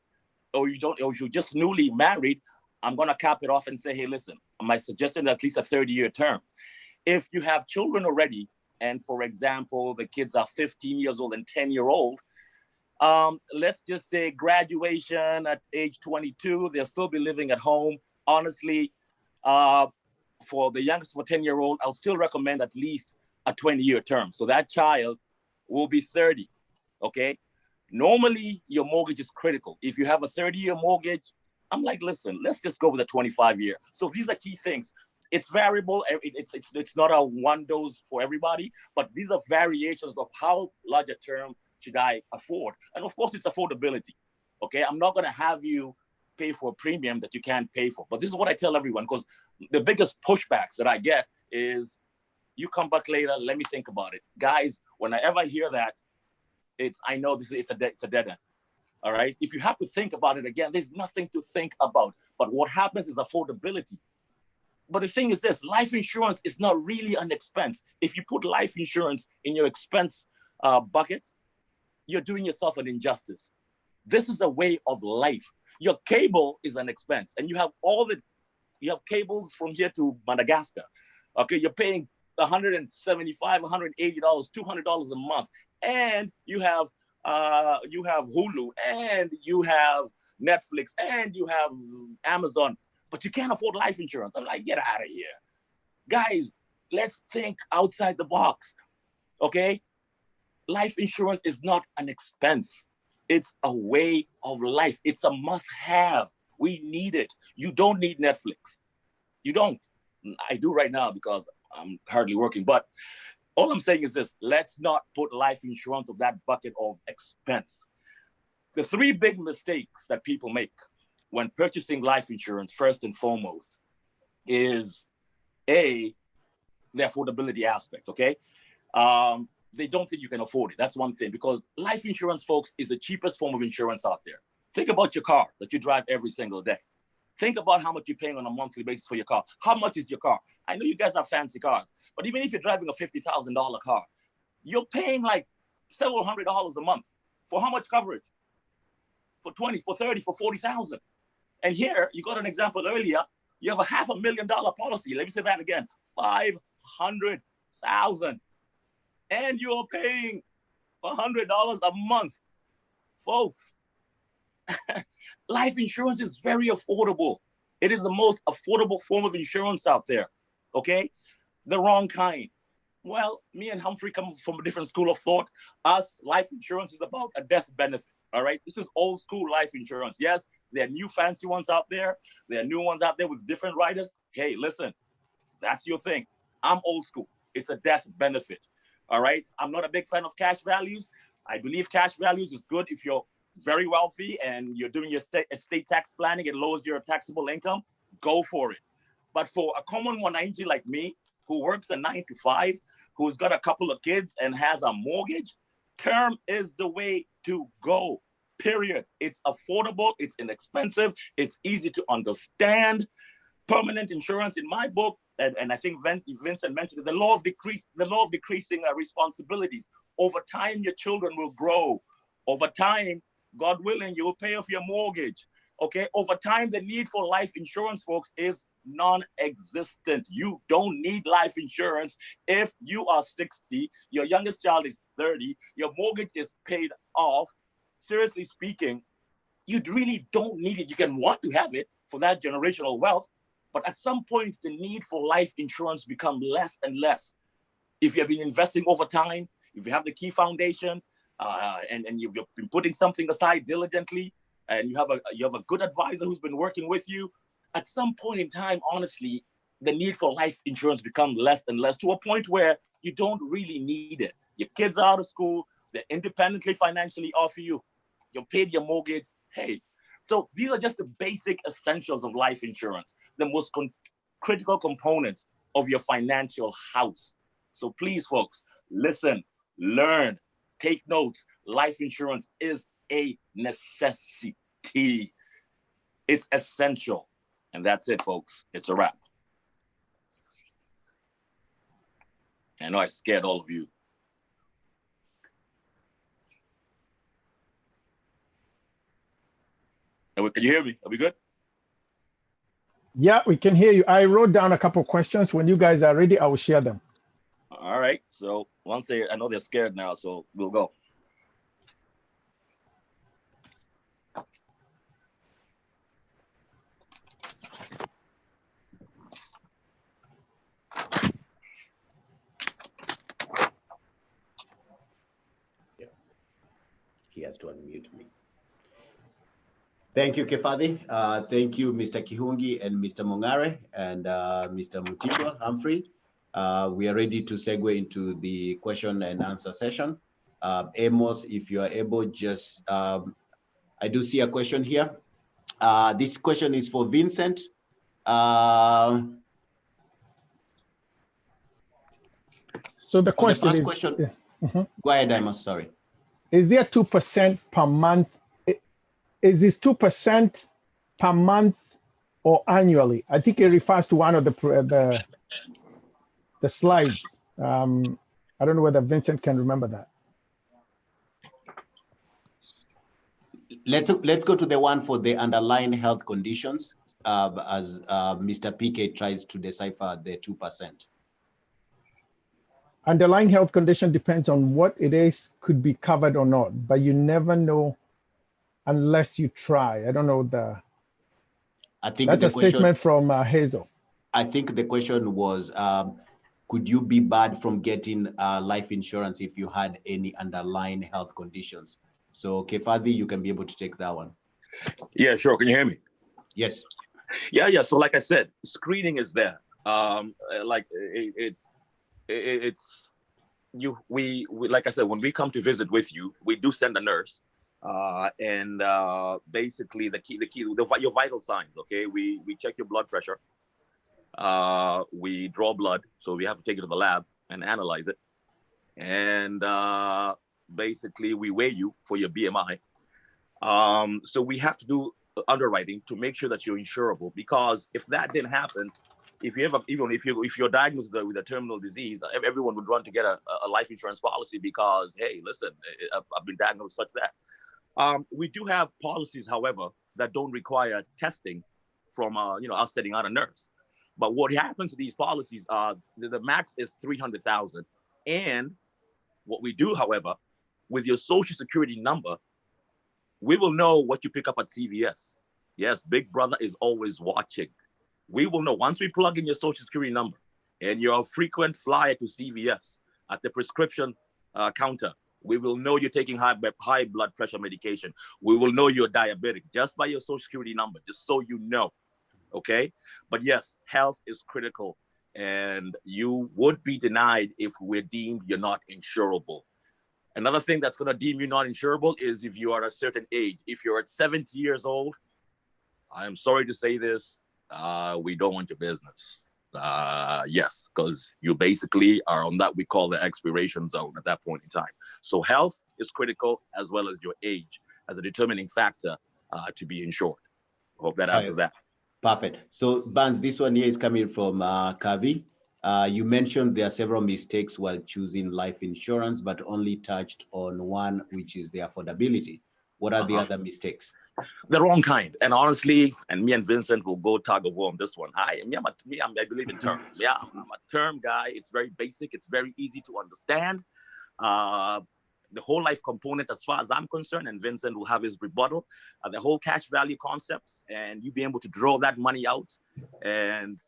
Or if you're just newly married, I'm gonna cap it off and say, hey, listen, my suggestion is at least a 30-year term. If you have children already, and for example, the kids are 15 years old and 10-year-old, let's just say graduation at age 22, they'll still be living at home. Honestly, for the youngest, for 10-year-old, I'll still recommend at least a 20-year term. So that child will be 30, okay? Normally, your mortgage is critical. If you have a 30-year mortgage, I'm like, listen, let's just go with a 25-year. So these are key things. It's variable. It's not a one dose for everybody, but these are variations of how large a term should I afford. And of course, it's affordability, okay? I'm not gonna have you pay for a premium that you can't pay for. But this is what I tell everyone, because the biggest pushbacks that I get is, you come back later, let me think about it. Guys, whenever I hear that, I know it's a dead end, all right? If you have to think about it again, there's nothing to think about. But what happens is affordability. But the thing is this, life insurance is not really an expense. If you put life insurance in your expense bucket, you're doing yourself an injustice. This is a way of life. Your cable is an expense, and you have cables from here to Madagascar. Okay, you're paying $175, $180, $200 a month, and you have Hulu, and you have Netflix, and you have Amazon, but you can't afford life insurance. I'm like, get out of here, guys. Let's think outside the box. Okay, life insurance is not an expense. It's a way of life. It's a must-have. We need it. You don't need Netflix. You don't. I do right now because I'm hardly working. But all I'm saying is this, let's not put life insurance of that bucket of expense. The three big mistakes that people make when purchasing life insurance, first and foremost, is the affordability aspect, okay? They don't think you can afford it. That's one thing, because life insurance, folks, is the cheapest form of insurance out there. Think about your car that you drive every single day. Think about how much you're paying on a monthly basis for your car. How much is your car? I know you guys have fancy cars, but even if you're driving a $50,000 car, you're paying like several $100s a month. For how much coverage? For 20, for 30, for 40,000. And here, you got an example earlier, you have a $500,000 policy. Let me say that again, 500,000. And you're paying $100 a month. Folks, life insurance is very affordable. It is the most affordable form of insurance out there, okay? The wrong kind. Well, me and Humphrey come from a different school of thought. Us, life insurance is about a death benefit, all right? This is old school life insurance. Yes, there are new fancy ones out there. There are new ones out there with different riders. Hey, listen, that's your thing. I'm old school. It's a death benefit. All right. I'm not a big fan of cash values. I believe cash values is good if you're very wealthy and you're doing your estate tax planning. It lowers your taxable income. Go for it. But for a common 190 like me, who works a 9 to 5, who's got a couple of kids and has a mortgage, term is the way to go, period. It's affordable, it's inexpensive, it's easy to understand. Permanent insurance in my book, and I think Vincent mentioned it, the law of decreasing responsibilities. Over time, your children will grow. Over time, God willing, you will pay off your mortgage. Okay, over time, the need for life insurance, folks, is non-existent. You don't need life insurance if you are 60, your youngest child is 30, your mortgage is paid off. Seriously speaking, you really don't need it. You can want to have it for that generational wealth, but at some point, the need for life insurance becomes less and less. If you have been investing over time, if you have the key foundation, and you've been putting something aside diligently, and you have a good advisor who's been working with you, at some point in time, honestly, the need for life insurance becomes less and less, to a point where you don't really need it. Your kids are out of school, they're independently financially off you, you paid your mortgage, hey. So these are just the basic essentials of life insurance, the most critical components of your financial house. So please, folks, listen, learn, take notes. Life insurance is a necessity. It's essential. And that's it, folks. It's a wrap. I know I scared all of you. Can you hear me? Are we good? Yeah, we can hear you. I wrote down a couple of questions. When you guys are ready, I will share them. All right. So I know they're scared now, so we'll go. Yeah. He has to unmute me. Thank you, Kefadi. Thank you, Mr. Kihungi and Mr. Mongare and Mr. Mutibwa Humphrey. We are ready to segue into the question and answer session. Amos, if you are able, just, I do see a question here. This question is for Vincent. So the question is, question, yeah. Go ahead, Amos, sorry. Is there 2% per month? Is this 2% per month or annually? I think it refers to one of the slides. I don't know whether Vincent can remember that. Let's go to the one for the underlying health conditions as Mr. PK tries to decipher the 2%. Underlying health condition depends on what it is, could be covered or not, but you never know unless you try. I don't know I think that's the a statement from Hazel. I think the question was, could you be barred from getting life insurance if you had any underlying health conditions? So Kefadi, you can be able to take that one. Yeah, sure. Can you hear me? Yes. Yeah. So like I said, screening is there. Like we like I said, when we come to visit with you, we do send a nurse. And basically your vital signs, okay? We check your blood pressure. We draw blood, so we have to take it to the lab and analyze it. And basically we weigh you for your BMI. So we have to do underwriting to make sure that you're insurable, because if that didn't happen, if you're diagnosed with a terminal disease, everyone would run to get a life insurance policy because, hey, listen, I've been diagnosed such that. We do have policies, however, that don't require testing from us sending out a nurse. But what happens to these policies are the max is 300,000. And what we do, however, with your social security number, we will know what you pick up at CVS. Yes, Big Brother is always watching. We will know once we plug in your social security number and you're a frequent flyer to CVS at the prescription counter. We will know you're taking high blood pressure medication. We will know you're diabetic just by your social security number, just so you know, okay? But yes, health is critical, and you would be denied if we're deemed you're not insurable. Another thing that's gonna deem you not insurable is if you are a certain age. If you're at 70 years old, I am sorry to say this, we don't want your business. Yes, because you basically are on that we call the expiration zone at that point in time. So health is critical, as well as your age as a determining factor to be insured. Hope that answers that. Perfect. So Barnes, this one here is coming from Kavi. You mentioned there are several mistakes while choosing life insurance, but only touched on one, which is the affordability. What are the other mistakes? The wrong kind. And honestly, and me and Vincent will go tug of war on this one. I believe in terms. Yeah, I'm a term guy. It's very basic. It's very easy to understand. The whole life component, as far as I'm concerned, and Vincent will have his rebuttal, the whole cash value concepts, and you be able to draw that money out. And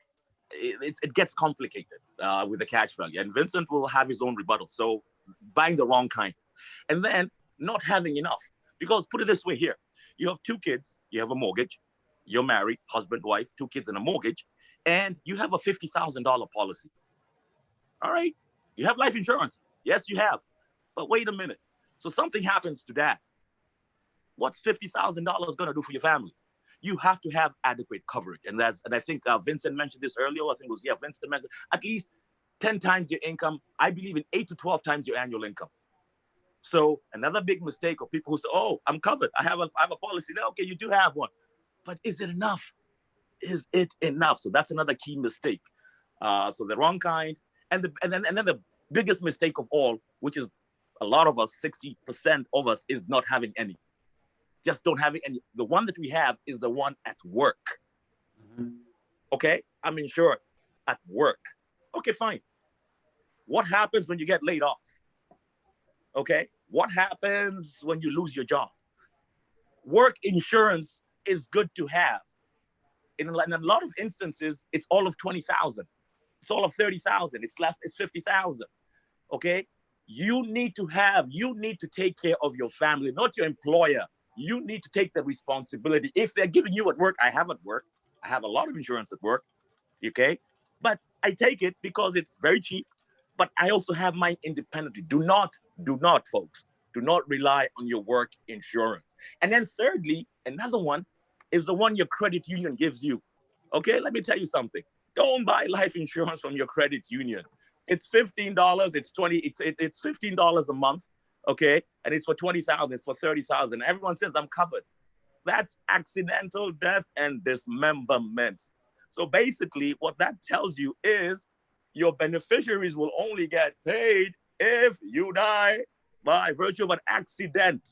it gets complicated with the cash value. And Vincent will have his own rebuttal. So buying the wrong kind. And then not having enough. Because put it this way here. You have 2 kids, you have a mortgage, you're married, husband, wife, 2 kids and a mortgage, and you have a $50,000 policy. All right, you have life insurance. Yes, you have. But wait a minute. So something happens to that. What's $50,000 going to do for your family? You have to have adequate coverage. And I think Vincent mentioned this earlier. I think it was, Vincent mentioned at least 10 times your income. I believe in 8 to 12 times your annual income. So another big mistake of people who say, "Oh, I'm covered. I have a policy." Now, okay, you do have one, but is it enough? Is it enough? So that's another key mistake. So the wrong kind, and then the biggest mistake of all, which is a lot of us, 60% of us, is not having any. Just don't have any. The one that we have is the one at work. Okay, I'm insured at work. Okay, fine. What happens when you get laid off? Okay, what happens when you lose your job? Work insurance is good to have. In a lot of instances, it's all of 20,000. It's all of 30,000. It's less, it's 50,000. Okay, you need to take care of your family, not your employer. You need to take the responsibility. If they're giving you at work, I have at work. I have a lot of insurance at work. Okay, but I take it because it's very cheap. But I also have mine independently. Do not, folks, do not rely on your work insurance. And then thirdly, another one is the one your credit union gives you. Okay, let me tell you something. Don't buy life insurance from your credit union. It's $15, it's $15 a month, okay? And it's for 20,000, it's for 30,000. Everyone says I'm covered. That's accidental death and dismemberment. So basically what that tells you is your beneficiaries will only get paid if you die by virtue of an accident.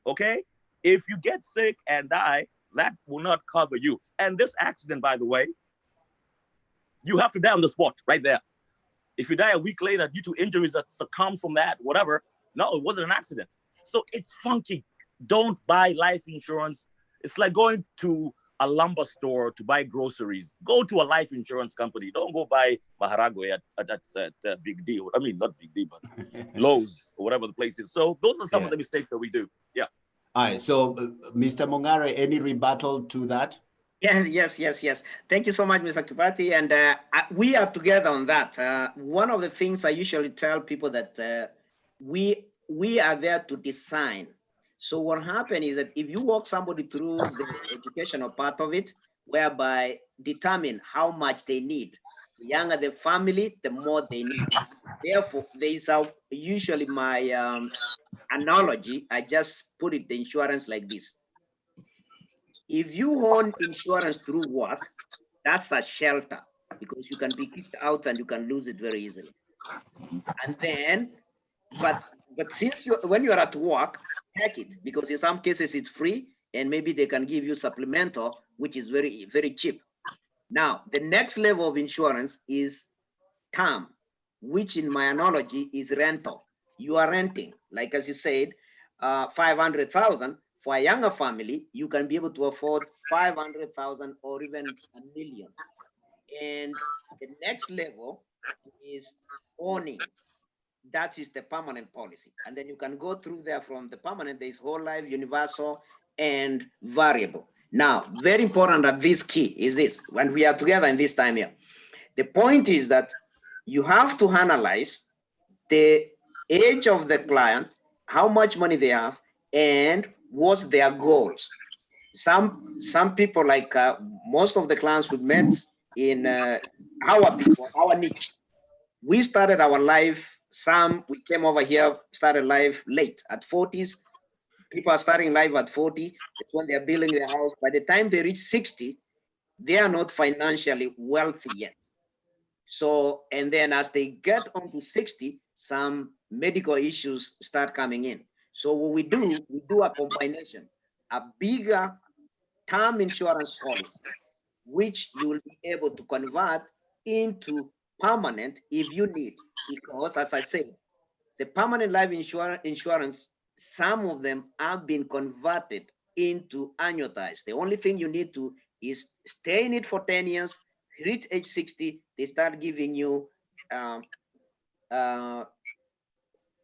Okay? If you get sick and die, that will not cover you. And this accident, by the way, you have to die on the spot right there. If you die a week later due to injuries that succumb from that, whatever, no, it wasn't an accident. So it's funky. Don't buy life insurance. It's like going to a lumber store to buy groceries. Go to a life insurance company. Don't go buy Maharagwe at Big D. I mean, not Big D, but Lowe's or whatever the place is. So those are some of the mistakes that we do. Yeah. All right. So, Mr. Mongare, any rebuttal to that? Yes. Thank you so much, Mr. Kipati. And we are together on that. One of the things I usually tell people that we are there to design. So what happens is that if you walk somebody through the educational part of it, whereby determine how much they need, the younger the family, the more they need. Therefore, there is usually my analogy. I just put it the insurance like this. If you own insurance through work, that's a shelter because you can be kicked out and you can lose it very easily. And then, but since when you're at work, take it because in some cases it's free and maybe they can give you supplemental, which is very, very cheap. Now, the next level of insurance is term, which in my analogy is rental. You are renting, like as you said, 500,000. For a younger family, you can be able to afford 500,000 or even $1 million. And the next level is owning. That is the permanent policy. And then you can go through there from the permanent, there's whole life, universal, and variable. Now, very important that this key is this, when we are together in this time here. The point is that you have to analyze the age of the client, how much money they have, and what's their goals. Some people, like most of the clients we met, in our people, our niche. We started our life, we came over here, started life late at 40s. People are starting life at 40. That's when they're building their house. By the time they reach 60, they are not financially wealthy yet. So, and then as they get onto 60, some medical issues start coming in. So what we do a combination, a bigger term insurance policy, which you will be able to convert into permanent if you need. Because as I said, the permanent life insurance, some of them have been converted into annuitized. The only thing you need to is stay in it for 10 years, reach age 60, they start giving you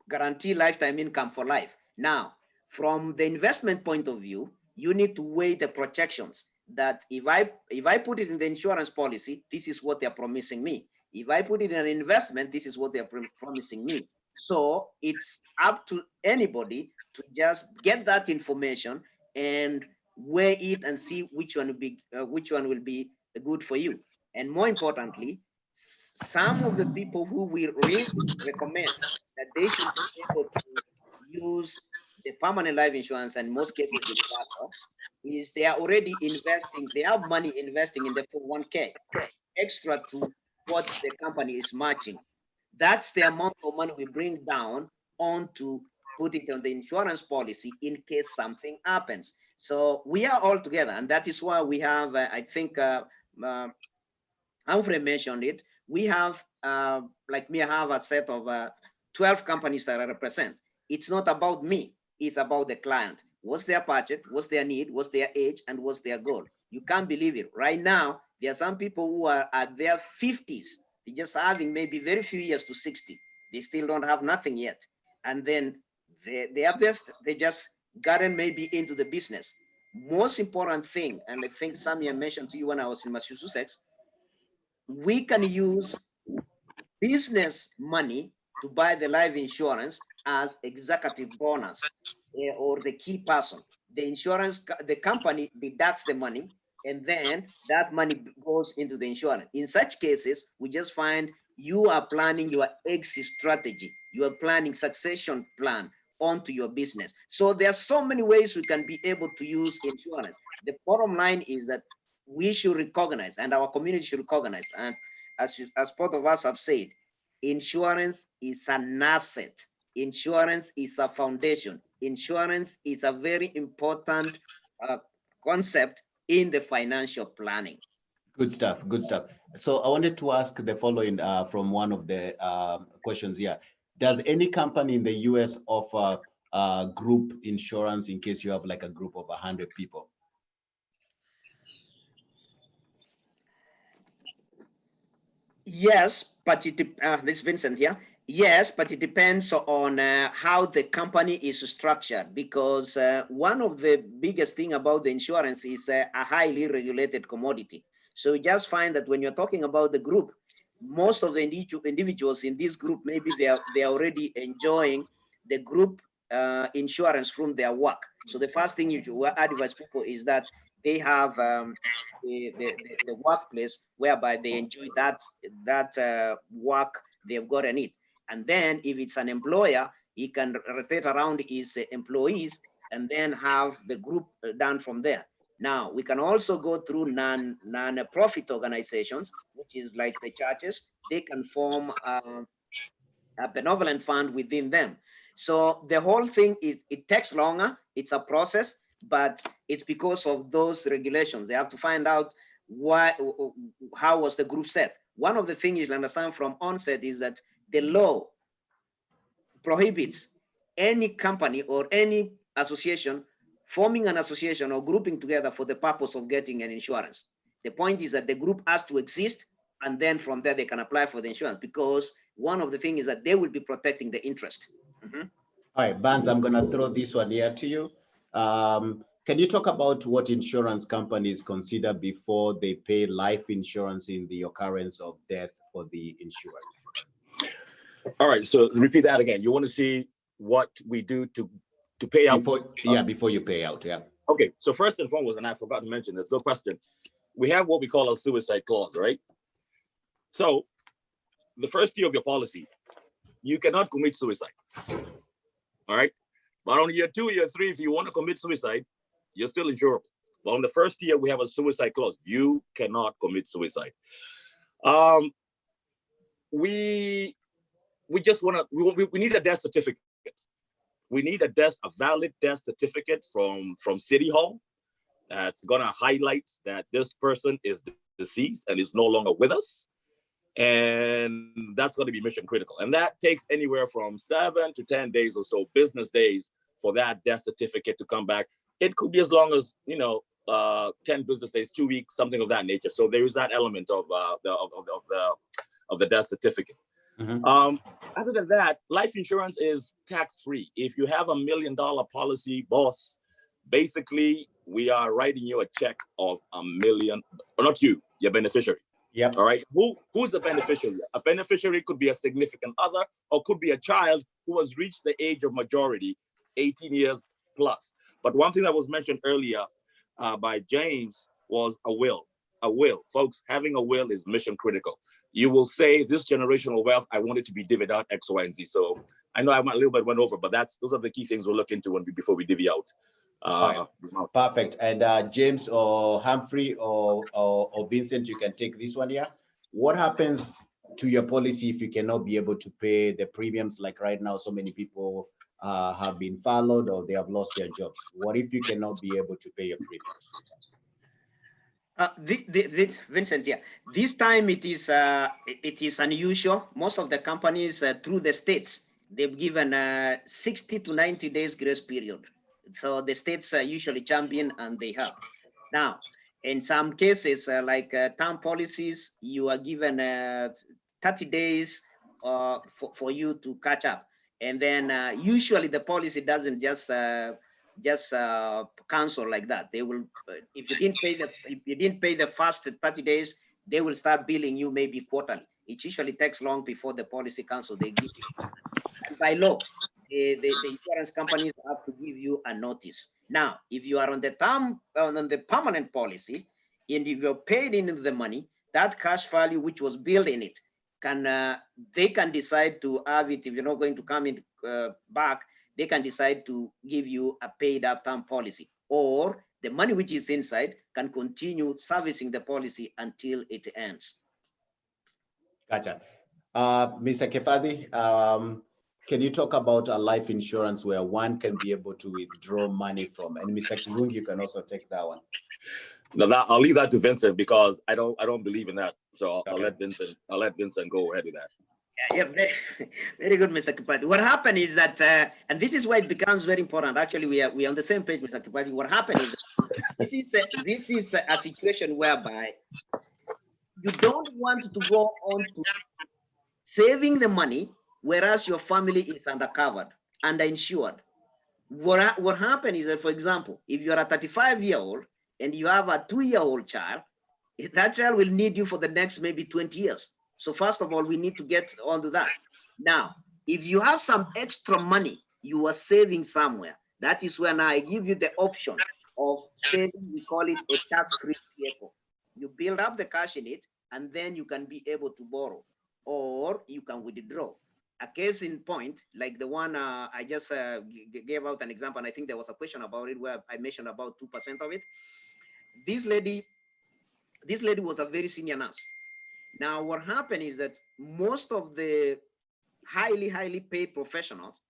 guaranteed lifetime income for life. Now, from the investment point of view, you need to weigh the projections that if I put it in the insurance policy, this is what they're promising me. If I put it in an investment, this is what they're promising me. So it's up to anybody to just get that information and weigh it and see which one will be good for you. And more importantly, some of the people who we really recommend that they should be able to use the permanent life insurance, and in most cases with PASA, is they are already investing, they have money investing in the 401k, extra to what the company is matching. That's the amount of money we bring down onto put it on the insurance policy in case something happens. So we are all together, and that is why we have, I think, Humphrey mentioned it. We have, like me, I have a set of 12 companies that I represent. It's not about me, it's about the client. What's their budget, what's their need, what's their age, and what's their goal? You can't believe it. Right now, there are some people who are at their 50s. They're just having maybe very few years to 60. They still don't have nothing yet. And then they just gotten maybe into the business. Most important thing, and I think Samia mentioned to you when I was in Massachusetts, we can use business money to buy the life insurance as executive bonus or the key person. The insurance, the company deducts the money, and then that money goes into the insurance. In such cases, we just find you are planning your exit strategy. You are planning succession plan onto your business. So there are so many ways we can be able to use insurance. The bottom line is that we should recognize, and our community should recognize, and as both of us have said, insurance is an asset. Insurance is a foundation. Insurance is a very important concept in the financial planning. Good stuff, good stuff. So I wanted to ask the following from one of the questions here. Does any company in the US offer group insurance in case you have like a group of 100 people? Yes, but it this is Vincent here. Yes, but it depends on how the company is structured, because one of the biggest thing about the insurance is a highly regulated commodity. So you just find that when you're talking about the group, most of the individuals in this group, maybe they are already enjoying the group insurance from their work. So the first thing you advise people is that they have the workplace whereby they enjoy that work they've gotten it. And then if it's an employer, he can rotate around his employees and then have the group done from there. Now, we can also go through non-profit organizations, which is like the churches. They can form a benevolent fund within them. So the whole thing is, it takes longer. It's a process, but it's because of those regulations. They have to find out how was the group set. One of the things you understand from onset is that the law prohibits any company or any association forming an association or grouping together for the purpose of getting an insurance. The point is that the group has to exist, and then from there they can apply for the insurance, because one of the things is that they will be protecting the interest. Mm-hmm. All right, Barnes, I'm going to throw this one here to you. Can you talk about what insurance companies consider before they pay life insurance in the occurrence of death for the insured? All right, so repeat that again. You want to see what we do to pay out? Before you pay out, yeah. Okay, so first and foremost, and I forgot to mention, there's no question, we have what we call a suicide clause, right? So the first year of your policy, you cannot commit suicide. All right. But on year 2, year 3, if you want to commit suicide, you're still insurable. But on the first year, we have a suicide clause. You cannot commit suicide. We just want to, we need a death certificate. We need a valid death certificate from City Hall that's going to highlight that this person is deceased and is no longer with us. And that's going to be mission critical. And that takes anywhere from 7 to 10 days or so, business days, for that death certificate to come back. It could be as long as, 10 business days, 2 weeks, something of that nature. So there is that element of the death certificate. Mhm. Other than that, life insurance is tax-free. If you have $1 million policy, boss, basically we are writing you a check of $1 million, or not you, your beneficiary. Yep. All right. Who's the beneficiary? A beneficiary could be a significant other, or could be a child who has reached the age of majority, 18 years plus. But one thing that was mentioned earlier by James was a will. A will, folks, having a will is mission critical. You will say, this generational wealth, I want it to be divvied out X, Y, and Z. So I know I a little bit went over, but those are the key things we'll look into before we divvy out. Perfect. And James or Humphrey or Vincent, you can take this one here. What happens to your policy if you cannot be able to pay the premiums? Like right now, so many people have been furloughed or they have lost their jobs. What if you cannot be able to pay your premiums? Vincent, yeah. This time it is unusual. Most of the companies through the states, they've given 60 to 90 days grace period. So the states usually champion, and they have. Now, in some cases, like term policies, you are given 30 days for you to catch up. And then usually the policy doesn't just cancel like that. They will, if you didn't pay the first 30 days, they will start billing you maybe quarterly. It usually takes long before the policy cancel. They give you, and by law, the insurance companies have to give you a notice. Now, if you are on the permanent policy, and if you're paid into the money, that cash value which was built in it they can decide to have it. If you're not going to come in back, they can decide to give you a paid up term policy, or the money which is inside can continue servicing the policy until it ends. Gotcha. Mr. Kefadi, can you talk about a life insurance where one can be able to withdraw money from? And Mr. Kirungi, you can also take that one. No, I'll leave that to Vincent, because I don't believe in that. So I'll let Vincent go ahead with that. Yeah, very good, Mr. Kipati. What happened is that, and this is why it becomes very important. Actually, we are on the same page, Mr. Kipati. What happened is this is a situation whereby you don't want to go on to saving the money, whereas your family is underinsured. What happened is that, for example, if you're a 35-year-old and you have a 2-year-old child, that child will need you for the next maybe 20 years. So first of all, we need to get onto that. Now, if you have some extra money you are saving somewhere, that is when I give you the option of saving. We call it a tax-free vehicle. You build up the cash in it, and then you can be able to borrow, or you can withdraw. A case in point, like the one I just gave out an example, and I think there was a question about it where I mentioned about 2% of it. This lady was a very senior nurse. Now, what happened is that most of the highly paid professionals,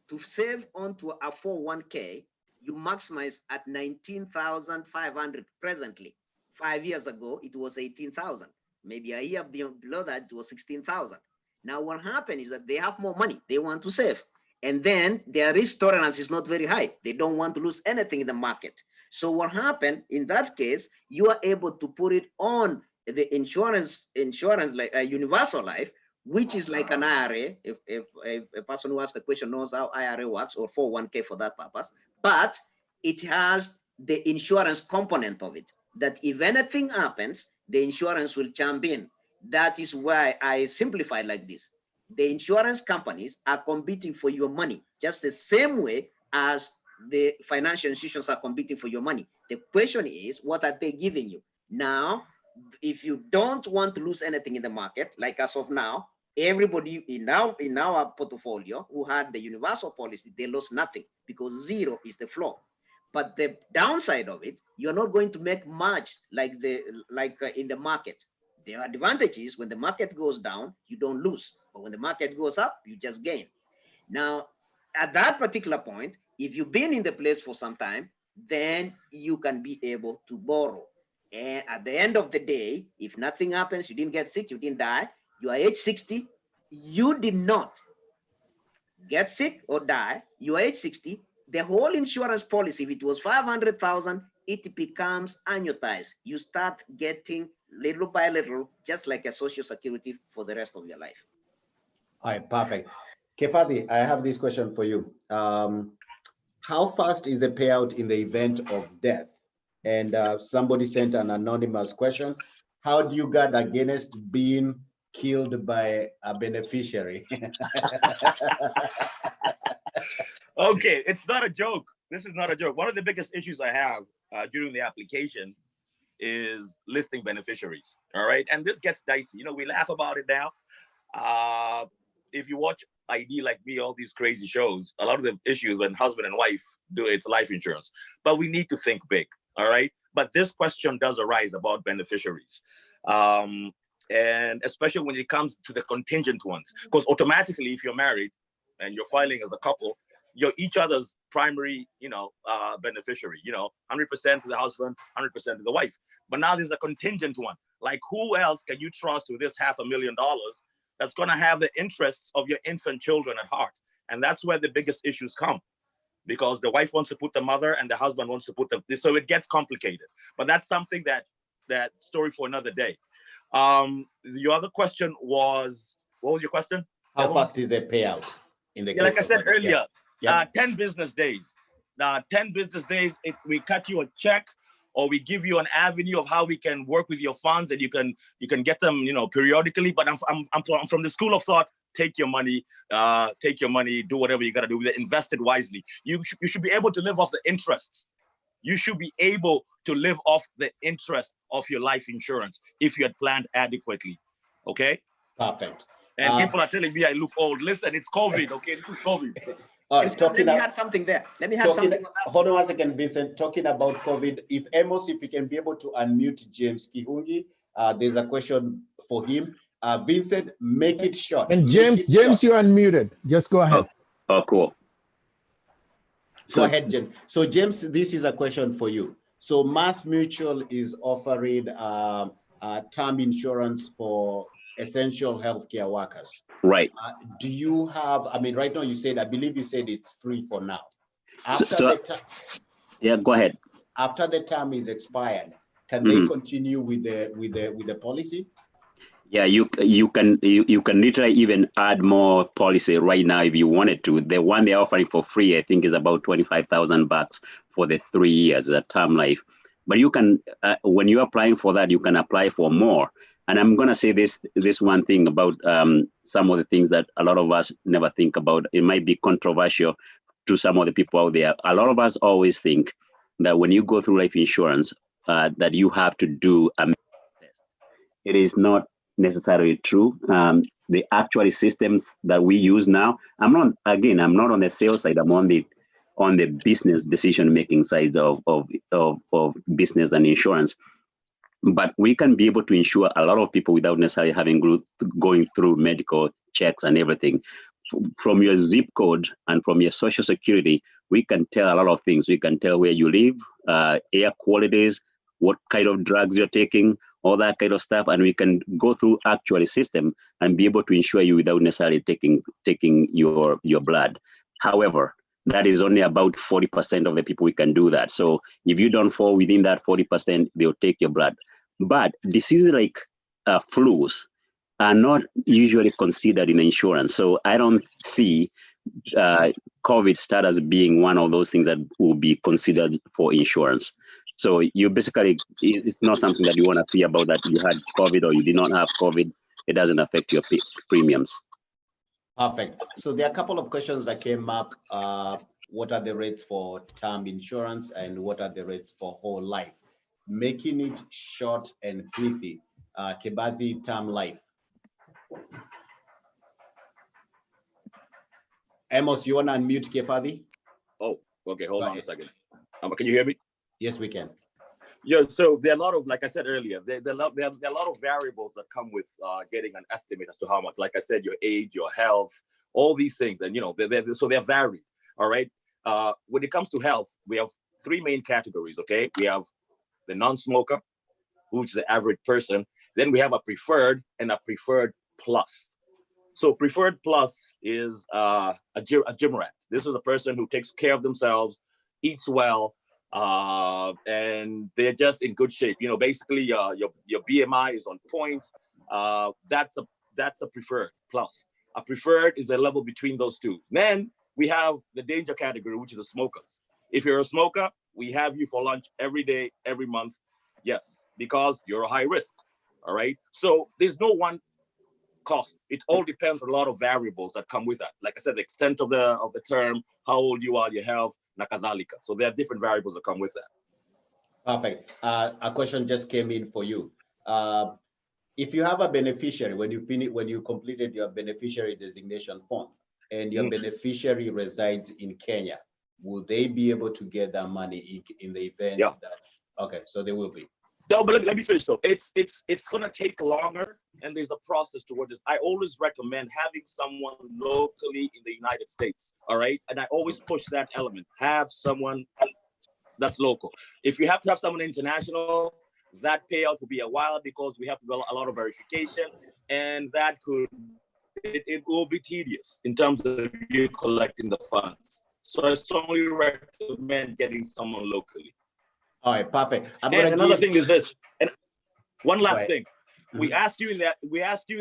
to save onto a 401k, you maximize at 19,500 presently. 5 years ago, it was 18,000. Maybe a year below that, it was 16,000. Now, what happened is that they have more money they want to save, and then their risk tolerance is not very high. They don't want to lose anything in the market. So what happened in that case, you are able to put it on the insurance like a universal life, which is like an IRA. If a person who asked the question knows how IRA works, or 401k for that purpose, but it has the insurance component of it, that if anything happens, the insurance will jump in. That is why I simplified like this. The insurance companies are competing for your money just the same way as the financial institutions are competing for your money. The question is, what are they giving you? Now, if you don't want to lose anything in the market, like as of now, everybody in our portfolio who had the universal policy, they lost nothing because 0 is the floor. But the downside of it, you're not going to make much like in the market. The advantage is when the market goes down, you don't lose. But when the market goes up, you just gain. Now, at that particular point, if you've been in the place for some time, then you can be able to borrow. And at the end of the day, if nothing happens, you didn't get sick, you didn't die, you are age 60, you did not get sick or die, you are age 60, the whole insurance policy, if it was 500,000, it becomes annuitized. You start getting little by little, just like a social security for the rest of your life. All right, perfect. Kefati, I have this question for you. How fast is the payout in the event of death? And somebody sent an anonymous question. How do you guard against being killed by a beneficiary? Okay, it's not a joke. This is not a joke. One of the biggest issues I have during the application is listing beneficiaries. All right, and this gets dicey. You know, we laugh about it now. If you watch ID like me, all these crazy shows, a lot of the issues when husband and wife do it's life insurance. But we need to think big. All right. But this question does arise about beneficiaries. And especially when it comes to the contingent ones, because automatically, if you're married and you're filing as a couple, you're each other's primary, beneficiary, 100% to the husband, 100% to the wife. But now there's a contingent one. Like, who else can you trust with this $500,000 that's going to have the interests of your infant children at heart? And that's where the biggest issues come, because the wife wants to put the mother and the husband wants to put the, so it gets complicated. But that's something that story for another day. Your other question was, what was your question? How fast is the payout in the case like I said of earlier, yeah. 10 business days. 10 business days, we cut you a check, or we give you an avenue of how we can work with your funds, and you can get them, periodically. But I'm from the school of thought: take your money, do whatever you got to do with it, invest it wisely. You should be able to live off the interests. You should be able to live off the interest of your life insurance if you had planned adequately. Okay. Perfect. And people are telling me I look old. Listen, it's COVID. Okay, this is COVID. Let me add something there. Hold on one second, Vincent. Talking about COVID, if you can be able to unmute James Kihungi, there's a question for him. Vincent, make it short. And James, you're unmuted. Just go ahead. Oh, cool. Go ahead, James. So, James, this is a question for you. So, Mass Mutual is offering term insurance for essential healthcare workers. Right. Do you have, right now I believe you said it's free for now. Yeah, go ahead. After the term is expired, can they continue with the policy? Yeah, you can literally even add more policy right now if you wanted to. The one they're offering for free, I think, is about $25,000 for the 3 years, a term life. But you can, when you're applying for that, you can apply for more. And I'm gonna say this one thing about some of the things that a lot of us never think about. It might be controversial to some of the people out there. A lot of us always think that when you go through life insurance, that you have to do a test. It is not necessarily true. The actual systems that we use now, I'm not on the sales side. I'm on the business decision-making side of business and insurance. But we can be able to insure a lot of people without necessarily going through medical checks and everything. From your zip code and from your social security, we can tell a lot of things. We can tell where you live, air qualities, what kind of drugs you're taking, all that kind of stuff. And we can go through actual system and be able to insure you without necessarily taking your blood. However, that is only about 40% of the people we can do that. So if you don't fall within that 40%, they'll take your blood. But diseases like flus are not usually considered in insurance. So I don't see COVID status being one of those things that will be considered for insurance. So you basically, it's not something that you want to fear about, that you had COVID or you did not have COVID. It doesn't affect your premiums. Perfect. So there are a couple of questions that came up. What are the rates for term insurance and what are the rates for whole life? making it short and pithy. Kebati Term Life. Amos, you want to unmute Kefadi? Oh, okay. Hold on a second. Can you hear me? Yes, we can. Yeah, so there are a lot of, like I said earlier, there are a lot of variables that come with getting an estimate as to how much. Like I said, your age, your health, all these things, and so they're varied. All right. When it comes to health, we have three main categories. Okay, we have the non-smoker, which is the average person. Then we have a preferred and a preferred plus. So preferred plus is a gym rat. This is a person who takes care of themselves, eats well, and they're just in good shape. Basically your BMI is on point. That's a preferred plus. A preferred is a level between those two. Then we have the danger category, which is the smokers. If you're a smoker, we have you for lunch every day, every month. Yes, because you're a high risk. All right. So there's no one cost. It all depends on a lot of variables that come with that. Like I said, the extent of the term, how old you are, your health, nakadhalika. So there are different variables that come with that. Perfect. A question just came in for you. If you have a beneficiary, when you completed your beneficiary designation form and your beneficiary resides in Kenya, will they be able to get that money in the event that? Okay, so they will be. No, but let me finish though. It's gonna take longer, and there's a process towards this. I always recommend having someone locally in the United States. All right, and I always push that element. Have someone that's local. If you have to have someone international, that payout will be a while because we have to do a lot of verification, and that it will be tedious in terms of you collecting the funds. So I strongly recommend getting someone locally. All right, perfect. Another thing is this, and one last thing. We asked you in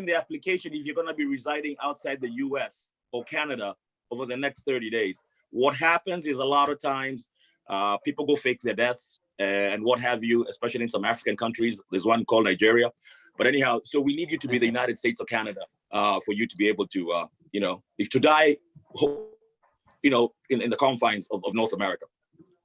the application if you're going to be residing outside the US or Canada over the next 30 days. What happens is a lot of times people go fake their deaths and what have you, especially in some African countries. There's one called Nigeria. But anyhow, so we need you to be the United States or Canada for you to be able to, if to die, in the confines of North America.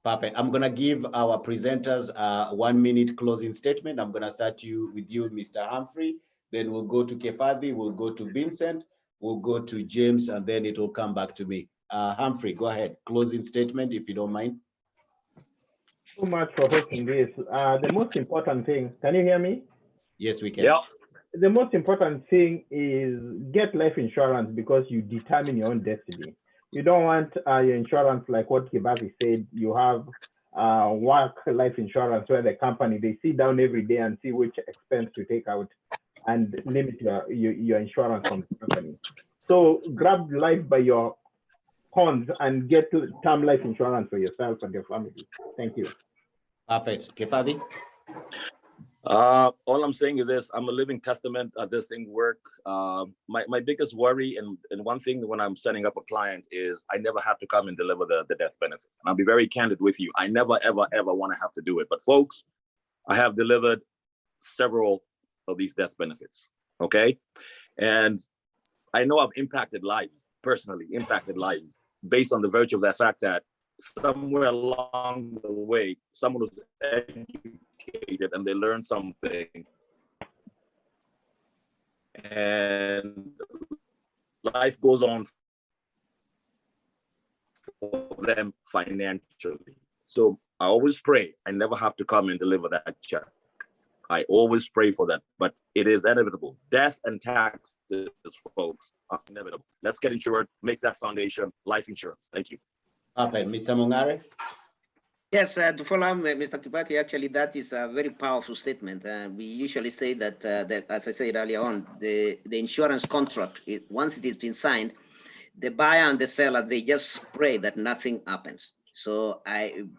Perfect. I'm going to give our presenters a 1 minute closing statement. I'm going to start with you, Mr. Humphrey. Then we'll go to Kefadi, we'll go to Vincent, we'll go to James, and then it will come back to me. Humphrey, go ahead. Closing statement, if you don't mind. So much for hosting this. The most important thing, can you hear me? Yes, we can. Yeah. The most important thing is get life insurance because you determine your own destiny. You don't want your insurance like what Kibati said. You have work life insurance where the company, they sit down every day and see which expense to take out and limit your insurance from the company. So grab life by your horns and get term life insurance for yourself and your family. Thank you. Perfect. Kefadi? All I'm saying is this: I'm a living testament of this thing work. My biggest worry and one thing when I'm setting up a client is I never have to come and deliver the death benefit. And I'll be very candid with you. I never, ever, ever want to have to do it. But folks, I have delivered several of these death benefits. Okay. And I know I've impacted lives, personally impacted lives, based on the virtue of that fact that somewhere along the way, someone was educated and they learned something, and life goes on for them financially. So I always pray I never have to come and deliver that check. I always pray for that, but it is inevitable. Death and taxes, folks, are inevitable. Let's get insured, make that foundation, life insurance. Thank you. Okay, Mr. Mungare? Yes, to follow up, Mr. Kibati, actually, that is a very powerful statement. We usually say that, as I said earlier on, the insurance contract, once it has been signed, the buyer and the seller, they just pray that nothing happens. So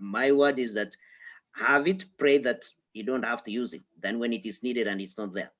my word is that have it, pray that you don't have to use it. Then when it is needed and it's not there.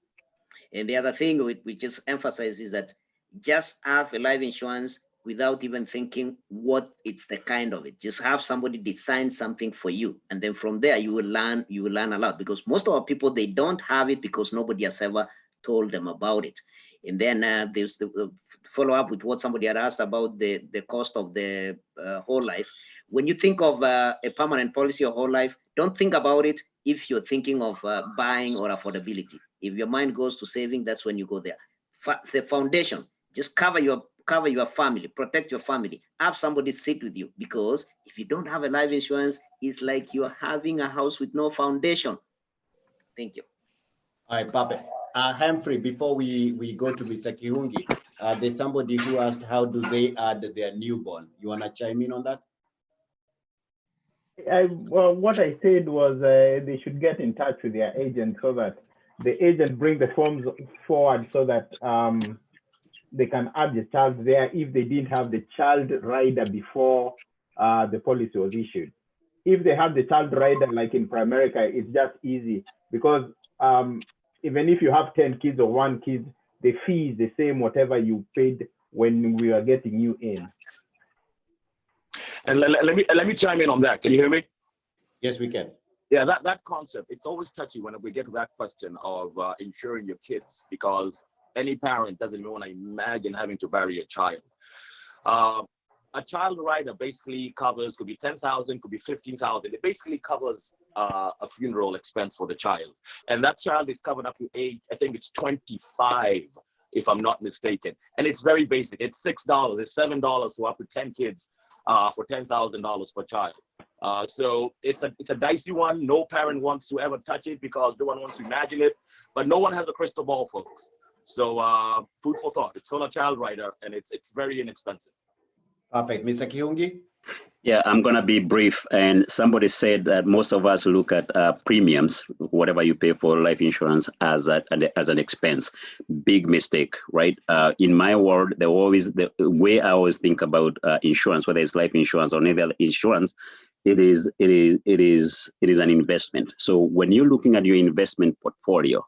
And the other thing we just emphasize is that just have a life insurance without even thinking what it's the kind of it. Just have somebody design something for you. And then from there, you will learn a lot, because most of our people, they don't have it because nobody has ever told them about it. And then there's the follow up with what somebody had asked about the cost of the whole life. When you think of a permanent policy or whole life, don't think about it if you're thinking of buying or affordability. If your mind goes to saving, that's when you go there. The foundation, just cover your family, protect your family, have somebody sit with you, because if you don't have a life insurance, it's like you're having a house with no foundation. Thank you. All right, perfect. Humphrey, before we go to Mr. Kihungi, there's somebody who asked, how do they add their newborn? You want to chime in on that? Well, what I said was they should get in touch with their agent so that the agent bring the forms forward so that they can add the child there if they didn't have the child rider before the policy was issued. If they have the child rider, like in Primerica, it's just easy because even if you have 10 kids or 1 kid, the fee is the same, whatever you paid when we were getting you in. And let me chime in on that. Can you hear me? Yes, we can. Yeah, that concept, it's always touchy when we get to that question of insuring your kids, because any parent doesn't even want to imagine having to bury a child. A child rider basically covers, could be 10,000, could be 15,000. It basically covers a funeral expense for the child. And that child is covered up to age, I think it's 25, if I'm not mistaken. And it's very basic. It's $6, it's $7 for up to 10 kids for $10,000 per child. So it's a dicey one. No parent wants to ever touch it because no one wants to imagine it, but no one has a crystal ball, folks. So food for thought. It's called a child rider, and it's very inexpensive. Perfect. Mr. Kihungi? Yeah, I'm going to be brief. And somebody said that most of us look at premiums, whatever you pay for life insurance, as an expense. Big mistake, right? In my world, the way I always think about insurance, whether it's life insurance or any other insurance, it is an investment. So when you're looking at your investment portfolio,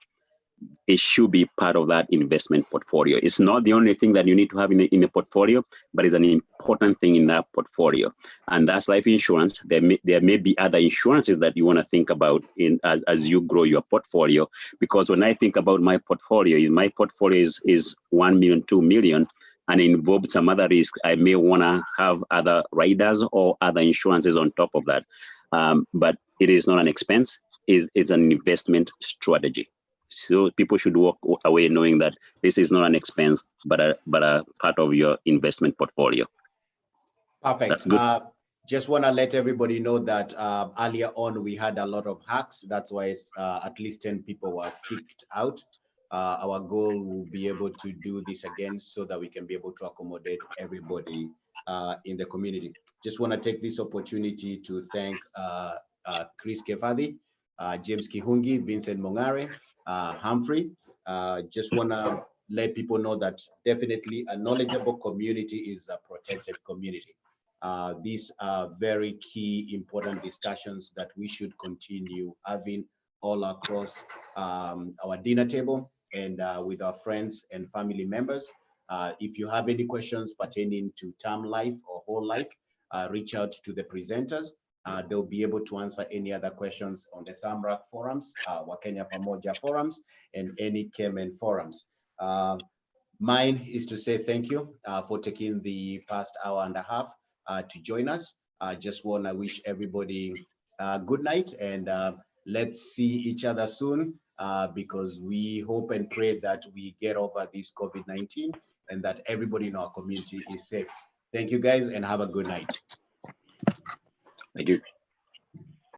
it should be part of that investment portfolio. It's not the only thing that you need to have in a portfolio, but it's an important thing in that portfolio. And that's life insurance. There may be other insurances that you want to think about as you grow your portfolio. Because when I think about my portfolio is 1 million, 2 million, and involve some other risk, I may want to have other riders or other insurances on top of that. But it is not an expense. It's an investment strategy. So people should walk away knowing that this is not an expense, but a part of your investment portfolio. Perfect. That's good. Just want to let everybody know that earlier on we had a lot of hacks. That's why at least 10 people were kicked out. Our goal will be able to do this again so that we can be able to accommodate everybody in the community. Just want to take this opportunity to thank Chris Kefadi, James Kihungi, Vincent Mongare, Humphrey. Just want to let people know that definitely a knowledgeable community is a protected community. These are very key, important discussions that we should continue having all across our dinner table and with our friends and family members. If you have any questions pertaining to term life or whole life, reach out to the presenters. They'll be able to answer any other questions on the SAMRACK forums, WAKENYA PAMOJA forums, and any KEMEN forums. Mine is to say thank you for taking the past hour and a half to join us. I just want to wish everybody a good night, and let's see each other soon because we hope and pray that we get over this COVID-19 and that everybody in our community is safe. Thank you guys and have a good night. Thank you.